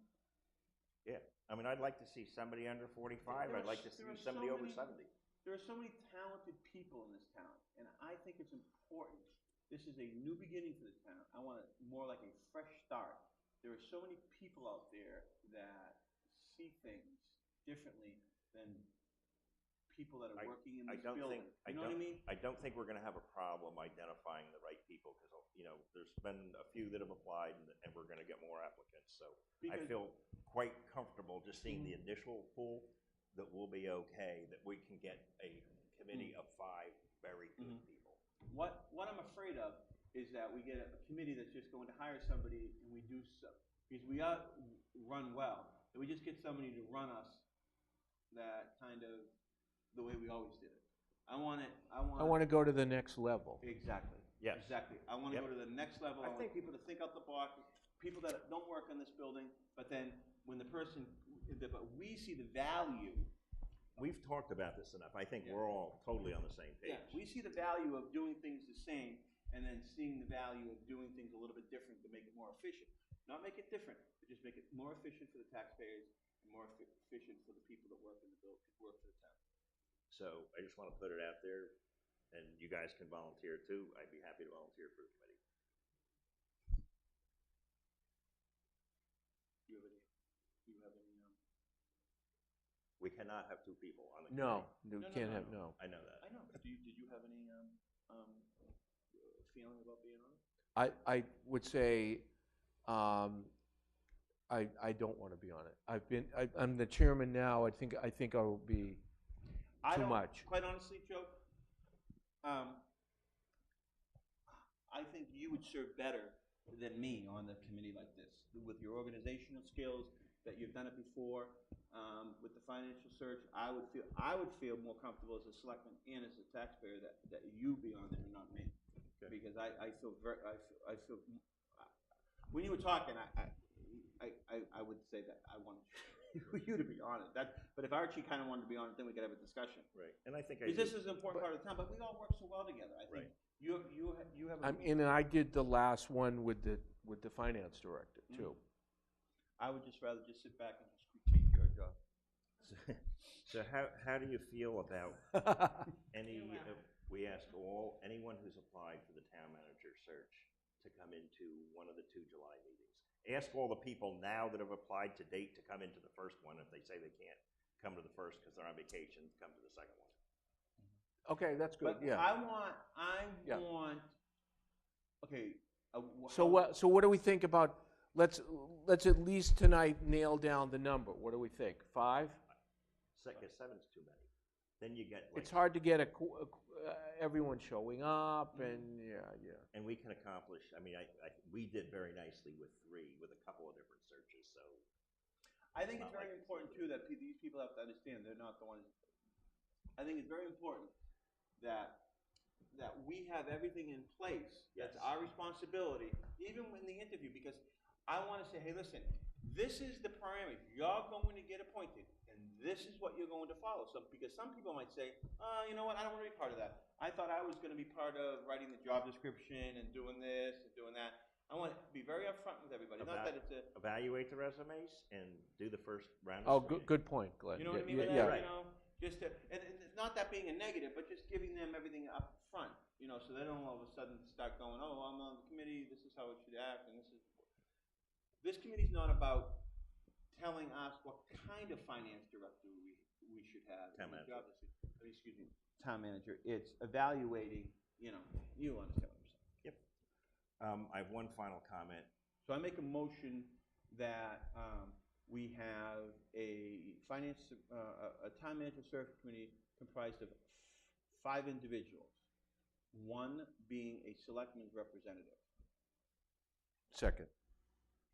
Yeah, I mean, I'd like to see somebody under 45. I'd like to see somebody over 70. There are so many talented people in this town, and I think it's important. This is a new beginning for the town. I want it more like a fresh start. There are so many people out there that see things differently than people that are I- working in I this don't building. think- You know what I mean? I don't think we're gonna have a problem identifying the right people, because, you know, there's been a few that have applied, and we're gonna get more applicants, so I Because- feel quite comfortable just seeing the initial pool, that we'll be okay, that we can get a committee of 5 very good people. What I'm afraid of is that we get a committee that's just going to hire somebody and we do so, because we are run well, and we just get somebody to run us that kind of, the way we always did it. I want to go to the next level. Exactly. Yes. Exactly. I want to Yep. go to the next level. I want people to think out the box, people that don't work on this building, but then when but we see the value. We've talked about this enough. I think Yeah. we're all totally on the same page. Yeah, we see the value of doing things the same, and then seeing the value of doing things a little bit different to make it more efficient. Not make it different, but just make it more efficient for the taxpayers and more efficient for the people that work in the building, work for the town. So I just want to put it out there, and you guys can volunteer too. I'd be happy to volunteer for the committee. Do you have any, We cannot have 2 people on the committee. No, you No, can't no, have, no. no. I know that. I know, did you have any, feeling about being on it? I would say, I don't want to be on it. I'm the chairman now. I think I will be too much. Quite honestly, Joe, I think you would serve better than me on a committee like this, with your organizational skills, that you've done it before, with the financial search. I would feel more comfortable as a selectman and as a taxpayer that you be on there and not me. Okay. Because I feel when you were talking, I would say that I wanted you to be on it. But if Archie kind of wanted to be on it, then we could have a discussion. Right, and I think Because this is an important part of the town, but we all work so well together. I think Right. you have. And I did the last one with the finance director too. I would just rather just sit back and just critique your job. So how do you feel about we ask anyone who's applied for the town manager search to come into one of the 2 July meetings. Ask all the people now that have applied to date to come into the first one. If they say they can't come to the first because they're on vacation, come to the second one. Okay, that's good, But yeah. I want. Yeah. Okay. So what do we think about, let's at least tonight nail down the number. What do we think? 5? 7's too many. Then you get like, It's hard to get everyone showing up, and yeah. and we can accomplish. I mean, we did very nicely with 3, with a couple of different searches. So I think it's very important too that these people have to understand they're not the ones. I think it's very important that we have everything in place. Yes. That's our responsibility, even in the interview, because I want to say, hey, listen, this is the parameters. You're going to get appointed, and this is what you're going to follow. So, because some people might say, you know what, I don't want to be part of that. I thought I was going to be part of writing the job description and doing this and doing that. I want to be very upfront with everybody. Not that it's a, evaluate the resumes and do the first round. Oh, of screening. good point, Glenn. you know what I mean? Yeah, By yeah. that, you know, just to, and not that being a negative, but just giving them everything up front. You know, so they don't all of a sudden start going, oh, I'm on the committee. This is how it should act, and this committee's not about telling us what kind of finance director we should have. Town in the manager. job description. Excuse me, town manager. It's evaluating. You know, you understand what I'm saying. Yep. I have one final comment. So I make a motion that we have a town manager search committee comprised of 5 individuals, 1 being a selectman's representative. Second.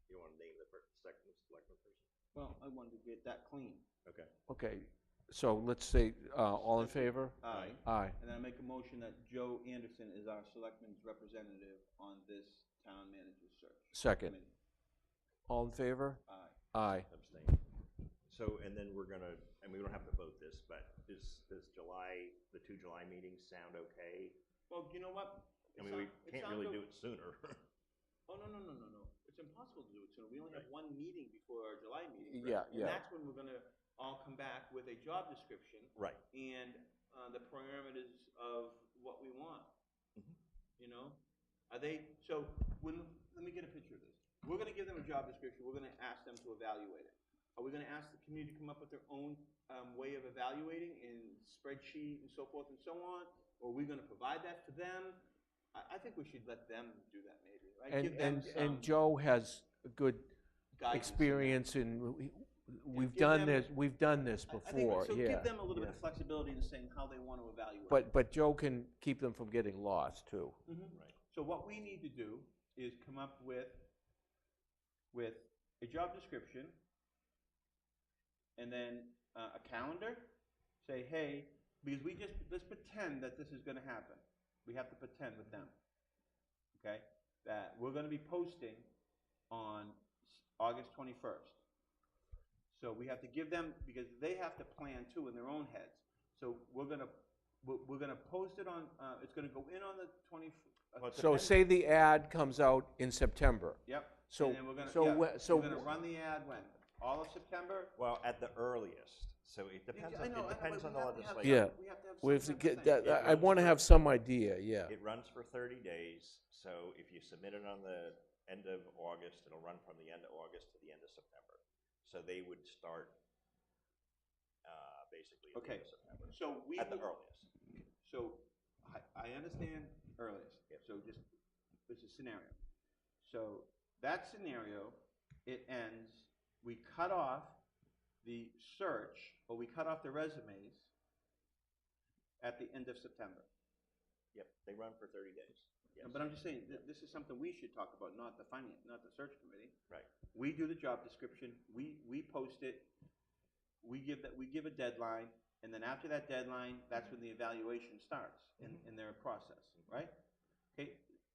You want to name the second selectman person? Well, I wanted to get that clean. Okay. Okay, so let's say, all in favor? Aye. Aye. And then I make a motion that Joe Anderson is our selectman's representative on this town manager search. Second. committee. All in favor? Aye. Aye. Abstain. So, and then we're gonna, and we don't have to vote this, but does the 2 July meetings sound okay? Well, you know what? I mean, we can't really do it sooner. Oh, no. It's impossible to do it sooner. We only have 1 meeting before our July meeting. Yeah, And yeah. that's when we're gonna all come back with a job description. Right. And the parameters of what we want. Mhm. You know? Let me get a picture of this. We're gonna give them a job description. We're gonna ask them to evaluate it. Are we gonna ask the community to come up with their own way of evaluating in spreadsheet and so forth and so on? Or are we gonna provide that to them? I think we should let them do that maybe, right? Give them And some Joe has a good guidance in that. experience in, we've give done them- this, we've done this I think before, so. yeah. Give them a little bit yeah. of flexibility in saying how they want to evaluate. But Joe can keep them from getting lost too. Right. So what we need to do is come up with a job description, and then a calendar. Say, hey, because let's pretend that this is going to happen. We have to pretend with them, okay, that we're going to be posting on August 21st. So we have to give them, because they have to plan too in their own heads. So we're gonna post it on. It's gonna go in on the 20. So say the ad comes out in September. Yep. So, and then we're gonna, so, we're gonna run the ad when? All of September? Well, at the earliest, so it depends on, it depends on the legislation. Yeah. We have to have we have to some type of get thing. that, I want to have some idea, yeah. It runs for 30 days, so if you submit it on the end of August, it'll run from the end of August to the end of September. So they would start, basically at the end of September, So we at the will- earliest. So I understand earliest. Yep. So just, it's a scenario. So that scenario, it ends, we cut off the search, or we cut off the resumes at the end of September. Yep, they run for 30 days. Yes. But I'm just saying, this is something we should talk about, not the finance, not the search committee. Right. We do the job description, we post it, we give a deadline, and then after that deadline, that's when the evaluation starts in their process, right? Okay,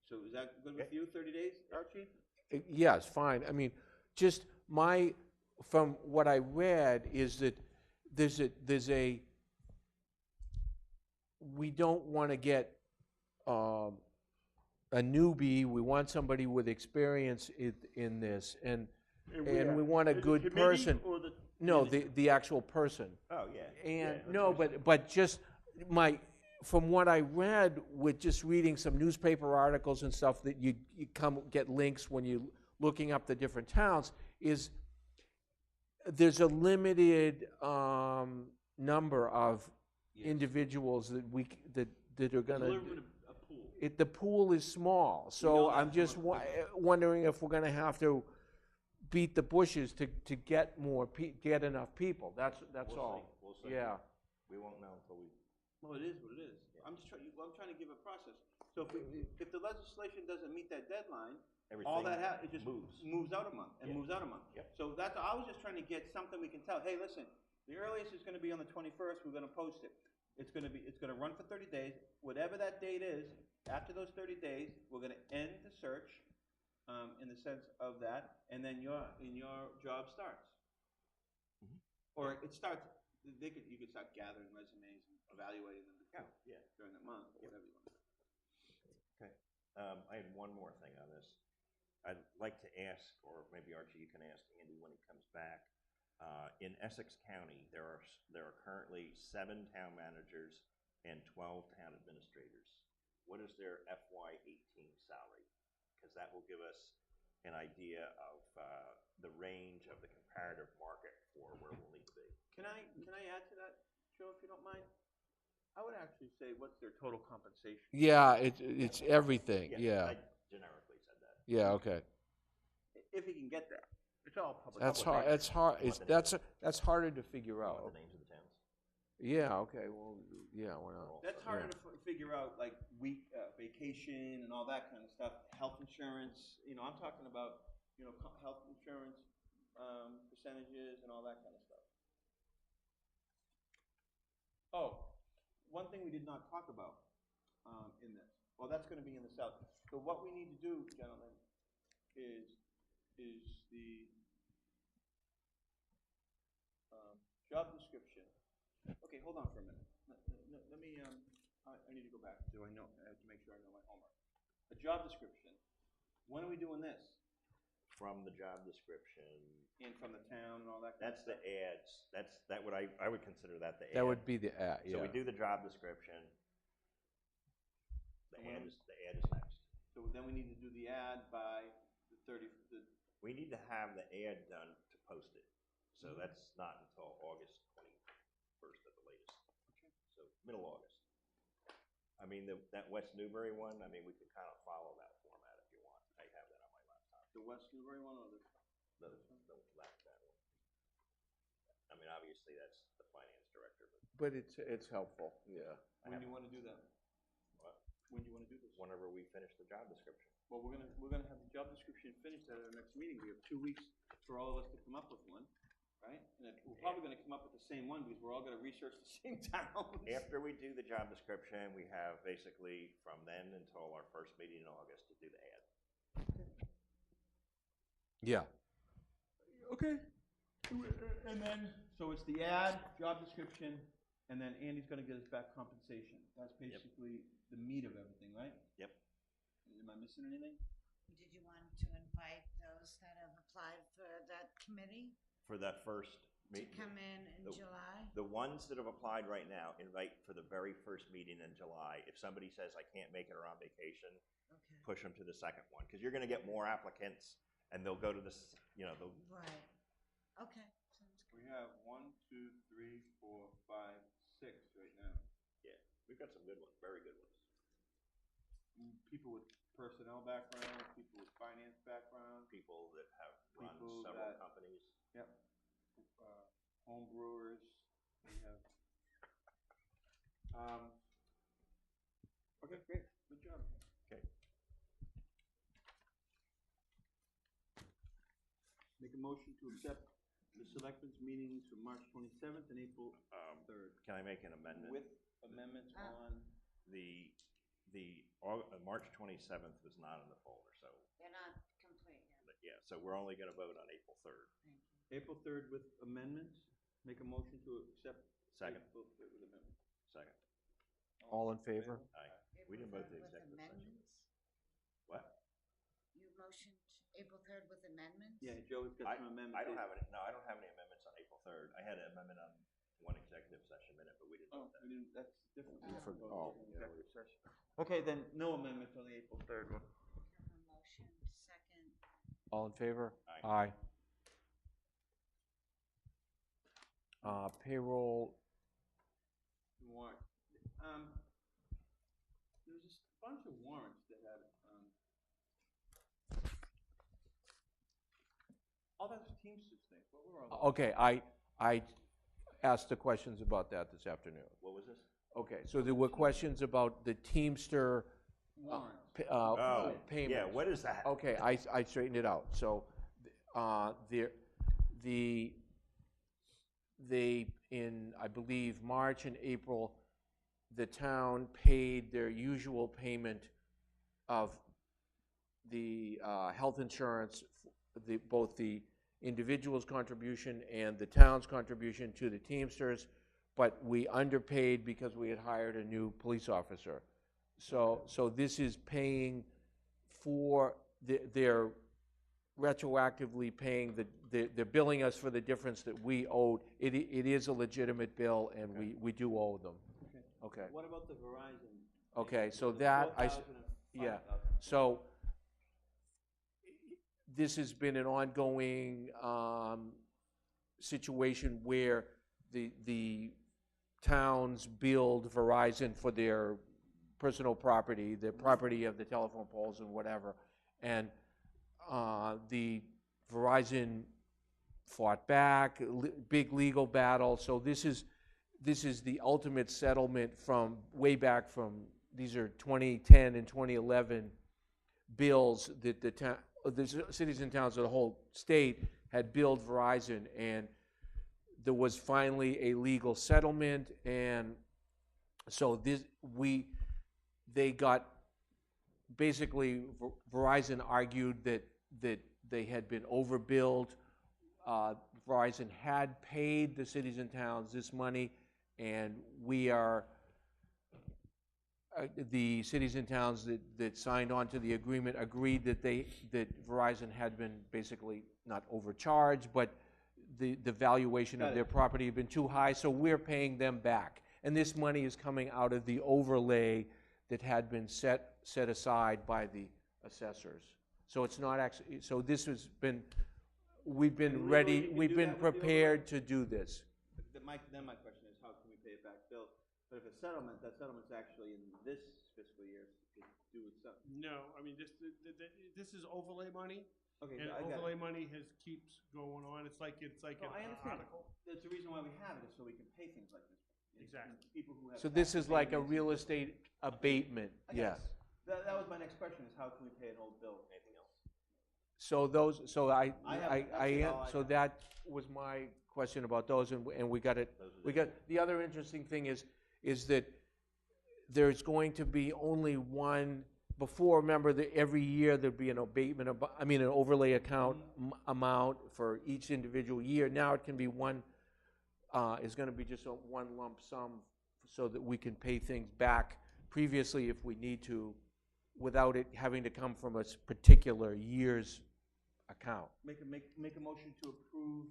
so is that good with you, 30 days, Archie? Yes, fine. I mean, just from what I read is that we don't want to get a newbie. We want somebody with experience in this, and we want a good person. No, the actual person. Oh, yeah. And yeah, no, but just from what I read with just reading some newspaper articles and stuff that you get links when you're looking up the different towns, is there's a limited number of individuals that are going to. The pool is small, so I'm just wondering if we're going to have to beat the bushes to get get enough people. That's all. We'll see. Yeah. We won't know until we. Well, it is what it is. Yeah. I'm trying to give a process. So if the legislation doesn't meet that deadline, all that it just moves out a month and moves out a month. Yep. So I was just trying to get something we can tell. Hey, listen, the earliest is going to be on the 21st. We're going to post it. It's going to run for 30 days. Whatever that date is, after those 30 days, we're going to end the search. In the sense of that, and then your job starts, or it starts. You could start gathering resumes and evaluating them during the month, or whatever you want to do. Okay. I had one more thing on this. I'd like to ask, or maybe Archie, you can ask Andy when he comes back. In Essex County, there are currently 7 town managers and 12 town administrators. What is their FY18 salary? Because that will give us an idea of the range of the comparative market for where we'll need to be. Can I add to that, Joe, if you don't mind? I would actually say, what's their total compensation? Yeah, it's everything. Yeah. I generically said that. Yeah. Okay. If he can get that, it's all public. That's hard. That's hard. That's harder to figure out. The names of the towns. Yeah. Okay. Well. Yeah. Why not? That's harder to figure out, like vacation and all that kind of stuff. Health insurance. I'm talking about health insurance percentages and all that kind of stuff. Oh, one thing we did not talk about in this. Well, that's going to be in the south. So what we need to do, gentlemen, is the job description. Okay, hold on for a minute. Let me. I need to go back. I have to make sure I know my homework. A job description. When are we doing this? From the job description. And from the town and all that. That's the ads. That what I would consider that the ad. That would be the ad. Yeah. So we do the job description. The ad is next. So then we need to do the ad by the 30th. We need to have the ad done to post it. So that's not until August middle August. I mean, that West Newbury one, I mean, we could kind of follow that format if you want. I have that on my laptop. The West Newbury one or the? The that one. I mean, obviously, that's the finance director, but But it's helpful, yeah. When do you wanna do that? What? When do you wanna do this? Whenever we finish the job description. Well, we're gonna have the job description finished at our next meeting. We have 2 weeks for all of us to come up with one, right? And we're probably gonna come up with the same one because we're all gonna research the same towns. After we do the job description, we have basically from then until our first meeting in August to do the ad. Yeah. Okay. And then, so it's the ad, job description, and then Andy's gonna get us back compensation. That's basically the meat of everything, right? Yep. Am I missing anything? Did you want to invite those that have applied for that committee For that first to meeting. come in The- July? The ones that have applied right now, invite for the very first meeting in July. If somebody says, I can't make it or on vacation, Okay, push them to the second one, because you're gonna get more applicants, and they'll go to this, they'll, right. Okay, sounds good. We have 1, 2, 3, 4, 5, 6 right now. yeah, we've got some good ones, very good ones. People with personnel background, people with finance background, People that have run People several that- companies. yep, home brewers, we have. Okay, great, good job. Okay. Make a motion to accept the selectmen's meetings from March 27th and April 3rd. Can I make an amendment? With amendments Ah. on, The March 27th was not in the folder, so, They're not complete yet. but yeah, so we're only gonna vote on April 3rd. Thank you. April 3rd with amendments. Make a motion to accept. Second. April 3rd with amendments. Second. All in favor? Aye. We didn't vote the With executive session. amendments? What? You motioned April 3rd with amendments? Yeah, Joey's got some amendments. I don't have any amendments on April 3rd. I had an amendment on one executive session minute, but we didn't Oh, vote that. we didn't, that's different. Oh. We didn't Oh, vote yeah. executive session. Okay, then no amendments on the April 3rd one. Have a motion, second. All in favor? Aye. Payroll, Warrant. There was just a bunch of warrants that had, all that was Teamsters thing. What were all those? okay, I asked the questions about that this afternoon. What was this? Okay, so there were questions about the Teamster Warrants. payment. Yeah, what is that? Okay, I straightened it out. So, they, in, I believe, March and April, the town paid their usual payment of the health insurance, both the individual's contribution and the town's contribution to the Teamsters, but we underpaid because we had hired a new police officer. So this is paying for, they're retroactively paying, they're billing us for the difference that we owed. It is a legitimate bill, and we do owe them. Okay. What about the Verizon? Okay, so The that, 4,000 and yeah, 5,000? so this has been an ongoing situation where the towns billed Verizon for their personal property, the property of the telephone poles and whatever, and the Verizon fought back, big legal battle. So this is the ultimate settlement from way back from, these are 2010 and 2011 bills that the cities and towns of the whole state had billed Verizon, and there was finally a legal settlement, and so they got, basically Verizon argued that they had been overbilled. Verizon had paid the cities and towns this money, and the cities and towns that signed on to the agreement agreed that Verizon had been basically not overcharged, but the valuation of their property had been too high, so we're paying them back. And this money is coming out of the overlay that had been set aside by the assessors. So it's not actually, so this has been, we've been ready, we've been prepared to do this. Then my question is, how can we pay it back? Bill, But if a settlement, that settlement's actually in this fiscal year, to do with something. No, I mean, this is overlay money, Okay, and I got overlay it. money keeps going on. It's like No, I an understand. article. That's the reason why we have it, is so we can pay things like this. And Exactly. people who have. So this tax is like a abatements and real stuff. estate abatement, I got yes. it. That was my next question, is how can we pay an old bill? Anything else? So those, so I have- that's all I so have. that was my question about those, and we got it. Those are We the- got, the other interesting thing is that there's going to be only one, before, remember that every year there'd be an abatement, an overlay account amount for each individual year. Now it can be one, is gonna be just a one lump sum so that we can pay things back previously if we need to, without it having to come from a particular year's account. Make a motion to approve,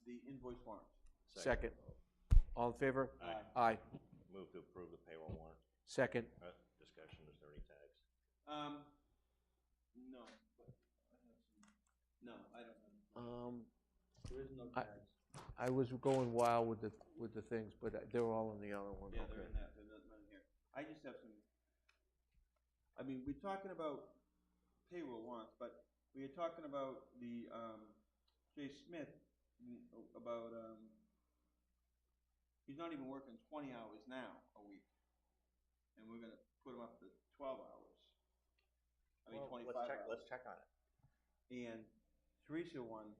the invoice warrants. Second. All in favor? Aye. Aye. Move to approve the payroll warrant. Second. Discussion, is there any tags? No, but I have some, no, I don't have. There is no I- tags. I was going wild with the things, but they're all in the other one. Yeah, Okay. they're in that, they're not in here. I just have some, I mean, we're talking about payroll warrants, but we are talking about the, Jay Smith, about, he's not even working 20 hours now a week. And we're gonna put him up to 12 hours. I mean, Well, 25 let's check, hours. let's check on it. And Teresa one,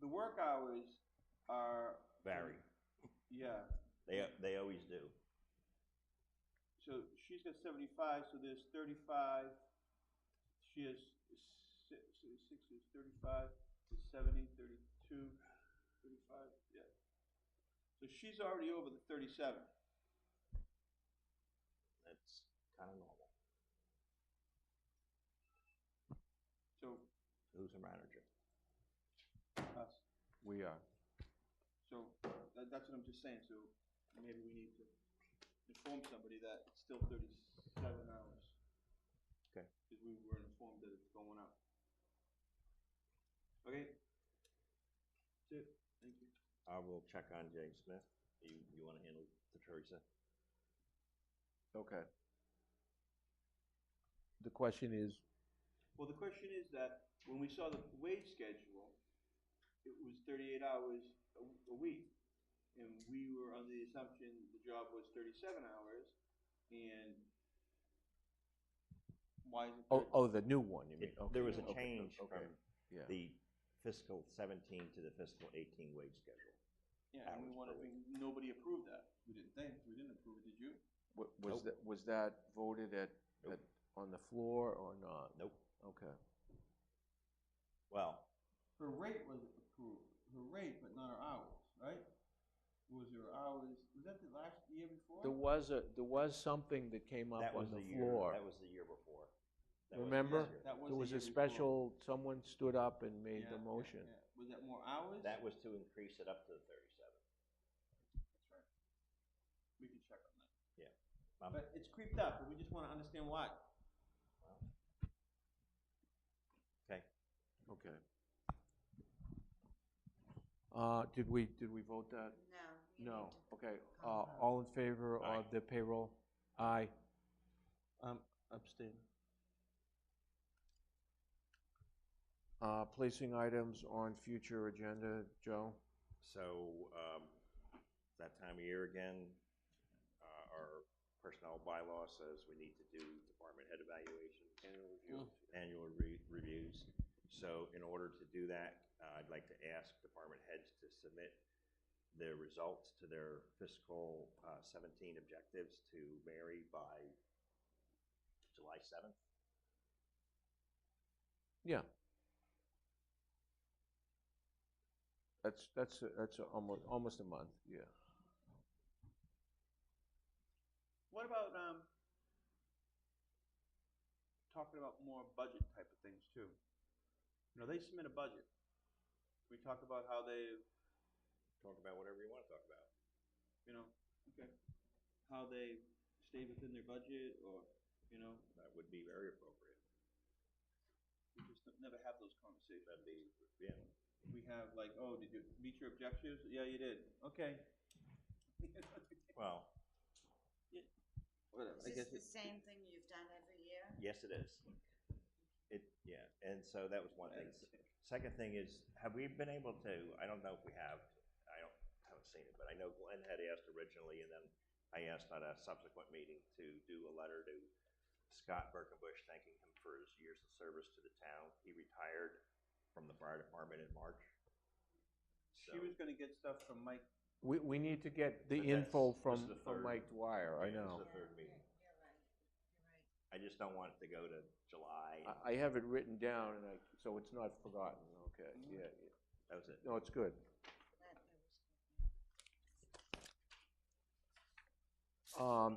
the work hours are. Vary. Yeah, They always do. so she's got 75, so there's 35. She has six is 35, is 70, 32, 35, yeah. So she's already over the 37. That's kind of normal. So Who's a manager? us. We are. So that's what I'm just saying. So maybe we need to inform somebody that it's still 37 hours. Okay. Because we were informed that it's going up. Okay. That's it. Thank you. I will check on Jay Smith. You want to handle the Teresa? Okay. The question is, Well, the question is that when we saw the wage schedule, it was 38 hours a week. And we were under the assumption the job was 37 hours. And why is it? the new one, you mean? Okay. There was a Okay, change okay, from yeah. the fiscal 17 to the fiscal 18 wage schedule. Yeah, and we wanted, nobody approved that. We didn't think, we didn't approve it, did you? Nope. Was that voted Nope. on the floor or not? Nope. Okay. Well, Her rate was approved, her rate, but not her hours, right? Was her hours, was that the last year before? There was something that came up that was on the the year. floor. That was the year before. That wasn't Remember? this year. That was There the was year a before. special, someone stood up and made Yeah, the motion. yeah. Was that more hours? That was to increase it up to the 37. That's right. We can check on that. Yeah. But it's creeped up, and we just wanna understand why. Okay. Okay. Did we vote that? No. you No. need to Okay. call vote. All in favor Aye. of the payroll? Aye. Abstain. Placing items on future agenda, Joe? So, that time of year again, our personnel bylaw says we need to do department head evaluations. Annual reviews. So in order to do that, I'd like to ask department heads to submit their results to their fiscal 17 objectives to Mary by July 7th. Yeah. That's almost a month, yeah. What about, talking about more budget type of things too? You know, they submit a budget. We talk about how they, Talk about whatever you want to talk about. you know, okay, how they stay within their budget, or, you know, That would be very appropriate. we just never have those conversations. That'd be, yeah. We have have like, oh, did you meet your objectives? Yeah, you did. Okay. Well, Whatever, I Is guess this the it, same thing you've done every year? yes, it is. Yeah, and so that was one thing. Second thing is, have we been able to, I don't know if we have, haven't seen it, but I know Glenn had asked originally, and then I asked at a subsequent meeting to do a letter to Scott Birkenbush thanking him for his years of service to the town. He retired from the fire department in March. she was gonna get stuff from Mike. We need to get the But that's- info this from is the third- Mike Dwyer, I Yeah, know. This is the third meeting. You're right, you're right. I just don't want it to go to July. I have it written down, and so it's not forgotten, okay, yeah. That was it. No, it's good. That was good, yeah.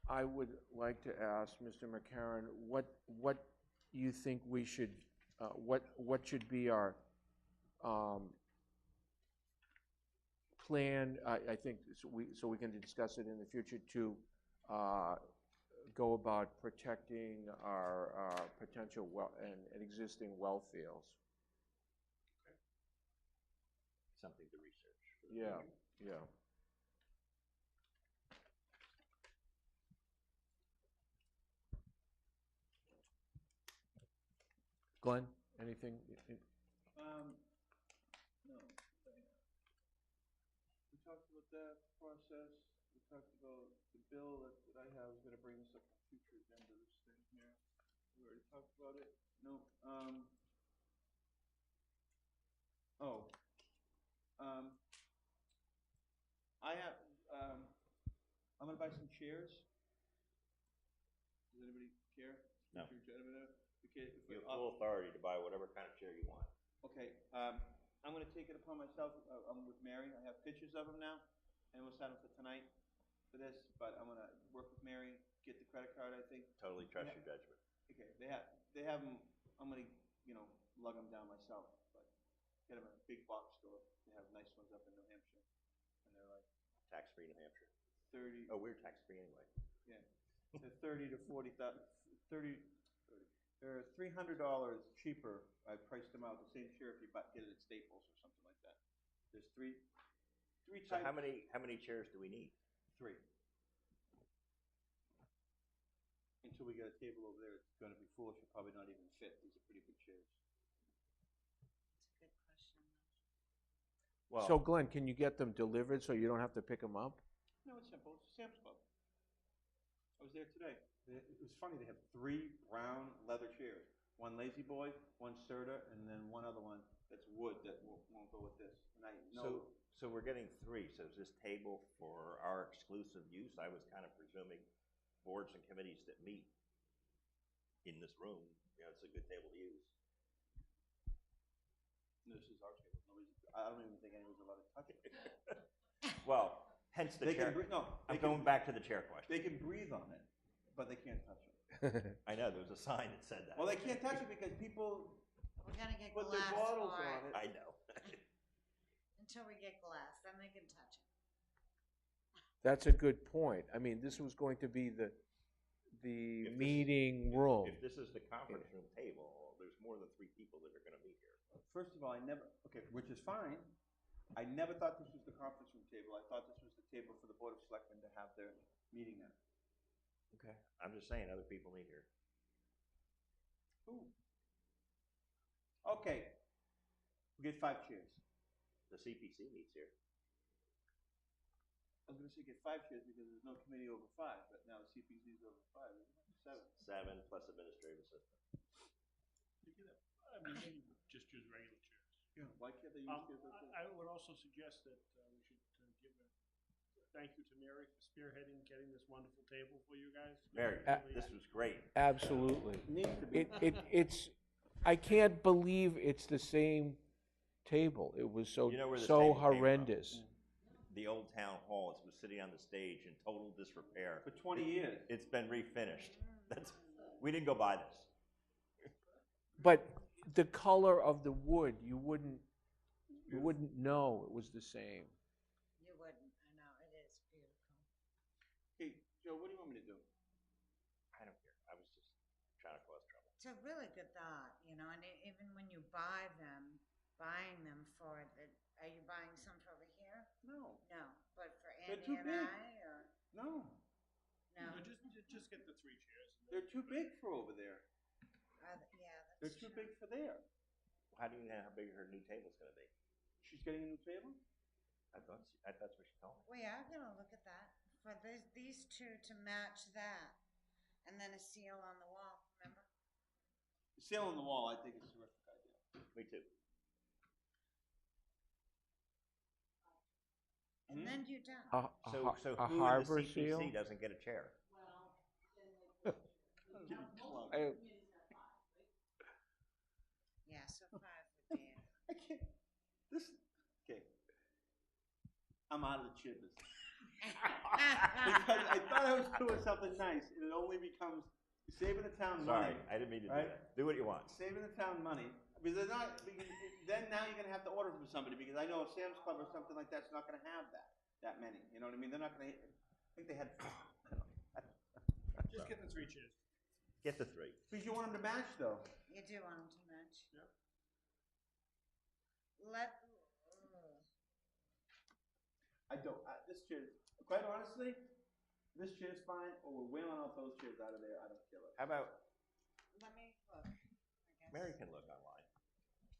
I would like to ask Mr. McCarron, what you think we should, what should be our plan, I think, so we can discuss it in the future, to go about protecting our potential well and existing well fields. Something to research. Yeah, yeah. Glenn, anything? No. We talked about that process, we talked about the bill that I have is gonna bring us up to future agenda, this thing here. We already talked about it. No, I have, I'm gonna buy some chairs. Does anybody care? No. Future agenda? Okay, if You we- have full authority to buy whatever kind of chair you want. Okay, I'm gonna take it upon myself, I'm with Mary, I have pictures of them now, and we'll set them for tonight for this, but I'm gonna work with Mary, get the credit card, I think. Totally trust Yeah. your judgment. Okay, they have them, I'm gonna, lug them down myself, but get them at a big box store, they have nice ones up in New Hampshire, and they're like Tax-free New Hampshire. 30, Oh, we're tax-free anyway. yeah, they're 30 to 40,000, 30, they're $300 cheaper. I priced them out the same chair if you get it at Staples or something like that. There's three So types. how many chairs do we need? 3. Until we get a table over there, it's gonna be foolish, it'll probably not even fit. These are pretty good chairs. It's a good question. Well, So Glenn, can you get them delivered so you don't have to pick them up? No, it's simple. It's a Sam's Club. I was there today. It was funny. They have 3 brown leather chairs. One Lazy Boy, one Serta, and then one other one that's wood that won't go with this. And I know. so we're getting 3. So is this table for our exclusive use? I was kind of presuming boards and committees that meet in this room, it's a good table to use. This is our table. I don't even think anyone's allowed to touch it. Well, hence the They chair. can no. I'm going back to the chair question. They can breathe on it, but they can't touch it. I know, there was a sign that said that. Well, they can't touch it because people We're gonna get put their glass bottles for on it. it. I know. Until we get glass, then they can touch it. That's a good point. I mean, this was going to be the If this- meeting room. If this is the conference room table, there's more than 3 people that are gonna be here. First of all, which is fine. I never thought this was the conference room table. I thought this was the table for the Board of Selectmen to have their meeting at. Okay. I'm just saying, other people meet here. Ooh. Okay. We get 5 chairs. The CPC meets here. I was gonna say get 5 chairs because there's no committee over 5, but now the CPC is over 5, isn't it? 7. 7 plus administrative assistant. You can have, maybe just use regular chairs. Yeah. Why can't they use chairs like this? I would also suggest that we should give a thank you to Mary for spearheading getting this wonderful table for you guys. Mary, Really- this was great. Absolutely. Needs to be. It's, I can't believe it's the same table. It was so, You know where this so table came from? horrendous. The old town hall, it was sitting on the stage in total disrepair. For 20 years. It's been refinished. We didn't go buy this. But the color of the wood, you wouldn't know it was the same. You wouldn't, I know, it is beautiful. Hey, Joe, what do you want me to do? I don't care. I was just trying to cause trouble. It's a really good thought, and it buying them for, are you buying some for over here? No, No, but for They're Andy too and big. I, or, no, no? No, just get the 3 chairs. And they're too big for over there. Yeah, They're that's too true. big for there. How do you know how big her new table's gonna be? She's getting a new table? I thought that's what she told me. We are gonna look at that, for these two to match that, and then a seal on the wall, remember? The sail on the wall, I think is a terrific idea. Me too. And then you're done. So a who in the harbor CPC seal? doesn't get a chair? Yeah, so 5 would be it. I can't, okay. I'm out of the chair business. Because I thought I was doing something nice, and it only becomes saving the town money. Sorry, I didn't mean to do Right. that. Do what you want. Saving the town money, because they're not, because then now you're gonna have to order from somebody, because I know Sam's Club or something like that's not gonna have that many, you know what I mean? They're not gonna, I think they had, Just get the 3 chairs. Get the 3. because you want them to match though. You do want them to match. Yep. I don't, this chair, quite honestly, this chair's fine, or we're wheeling out those chairs out of there, I don't care. How about Let me look, I guess. Mary can look online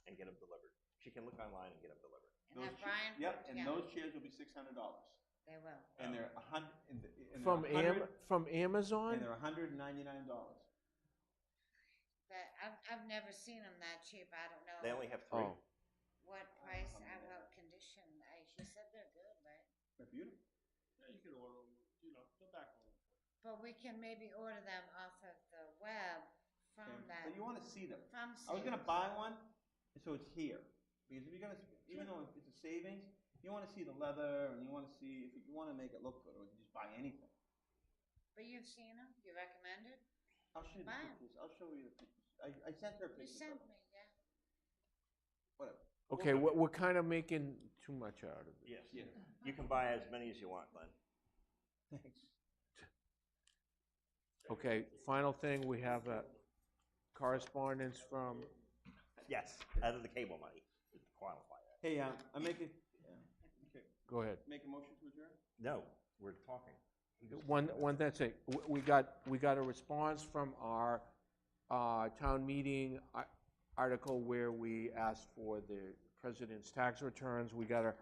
and get them delivered. She can look online and get them delivered. And have Brian put Yep, it and together. those chairs will be $600. They will. And they're From Amazon? And they're $199. But I've never seen them that cheap, I don't know. They only have 3. Oh, What price, what condition, he said they're good, right? They're beautiful. Yeah, you can order them, they'll back order them. But we can maybe order them off of the web from that, But you wanna see them. from I was gonna Sears. buy one, so it's here. Because if you're gonna, even though it's a savings, you wanna see the leather, and you wanna see, if you wanna make it look good, or you just buy anything. But you've seen them, you recommend it? I'll show you the Buy 'em. pictures, I'll show you the pictures. I sent her You pictures. sent of them. me, yeah. Whatever. okay, we're kind of making too much out of it. Yes. Yeah. You can buy as many as you want, Glenn. Thanks. Okay, final thing, we have a correspondence from, Yes, out of the cable money, to qualify that. Hey, I'm making, okay, go ahead. make a motion to adjourn? No, we're talking. One that's it. We got a response from our town meeting article where we asked for the president's tax returns. We got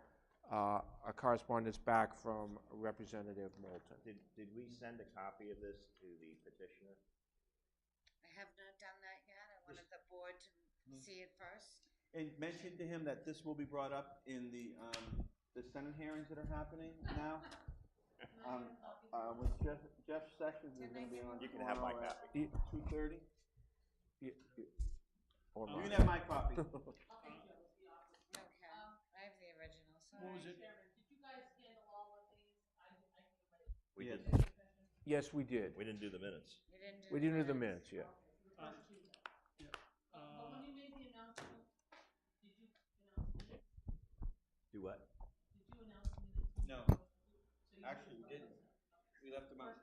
a correspondence back from Representative Moulton. Did we send a copy of this to the petitioner? I have not done that yet, I wanted the board to see it first. And mention to him that this will be brought up in the Senate hearings that are happening now. With Jeff Sessions is gonna be on You can have my tomorrow copy. at 2:30. Or You mine. can have my copy. Okay, I have the original, so. What was it? We Yes. did. Yes, we did. We didn't do the minutes. You didn't do. We didn't do the minutes yet. Do what? No. Actually, we didn't. We left them out.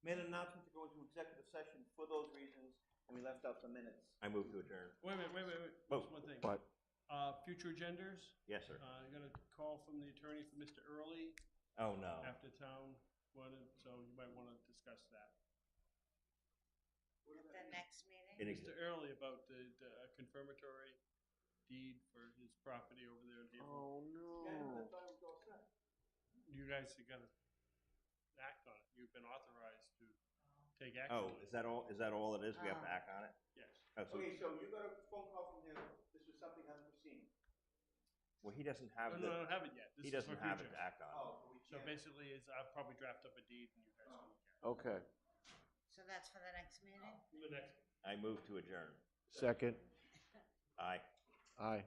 Made an announcement to go into executive session for those reasons, and we left out the minutes. I move to adjourn. Wait a minute, Oh. just one thing. But Future agendas, Yes, sir. I got a call from the attorney for Mr. Early Oh, no. after town wanted, so you might wanna discuss that. At the next meeting? In Mr. Early about the confirmatory deed for his property over there in Haverhill. oh no. You guys are gonna act on it. You've been authorized to take action Oh, on it. is that all it is? We have to act on it? Yes. Oh, so, Okay, so you got a phone call from him. This was something unforeseen. well, he doesn't have No, I the, don't have it yet. This he is doesn't for have it future. to act on. Oh, so we So can't. basically, I'll probably draft up a deed and you guys can look at Okay, So that's for the next meeting? it. The next I move to adjourn. second, Aye. aye.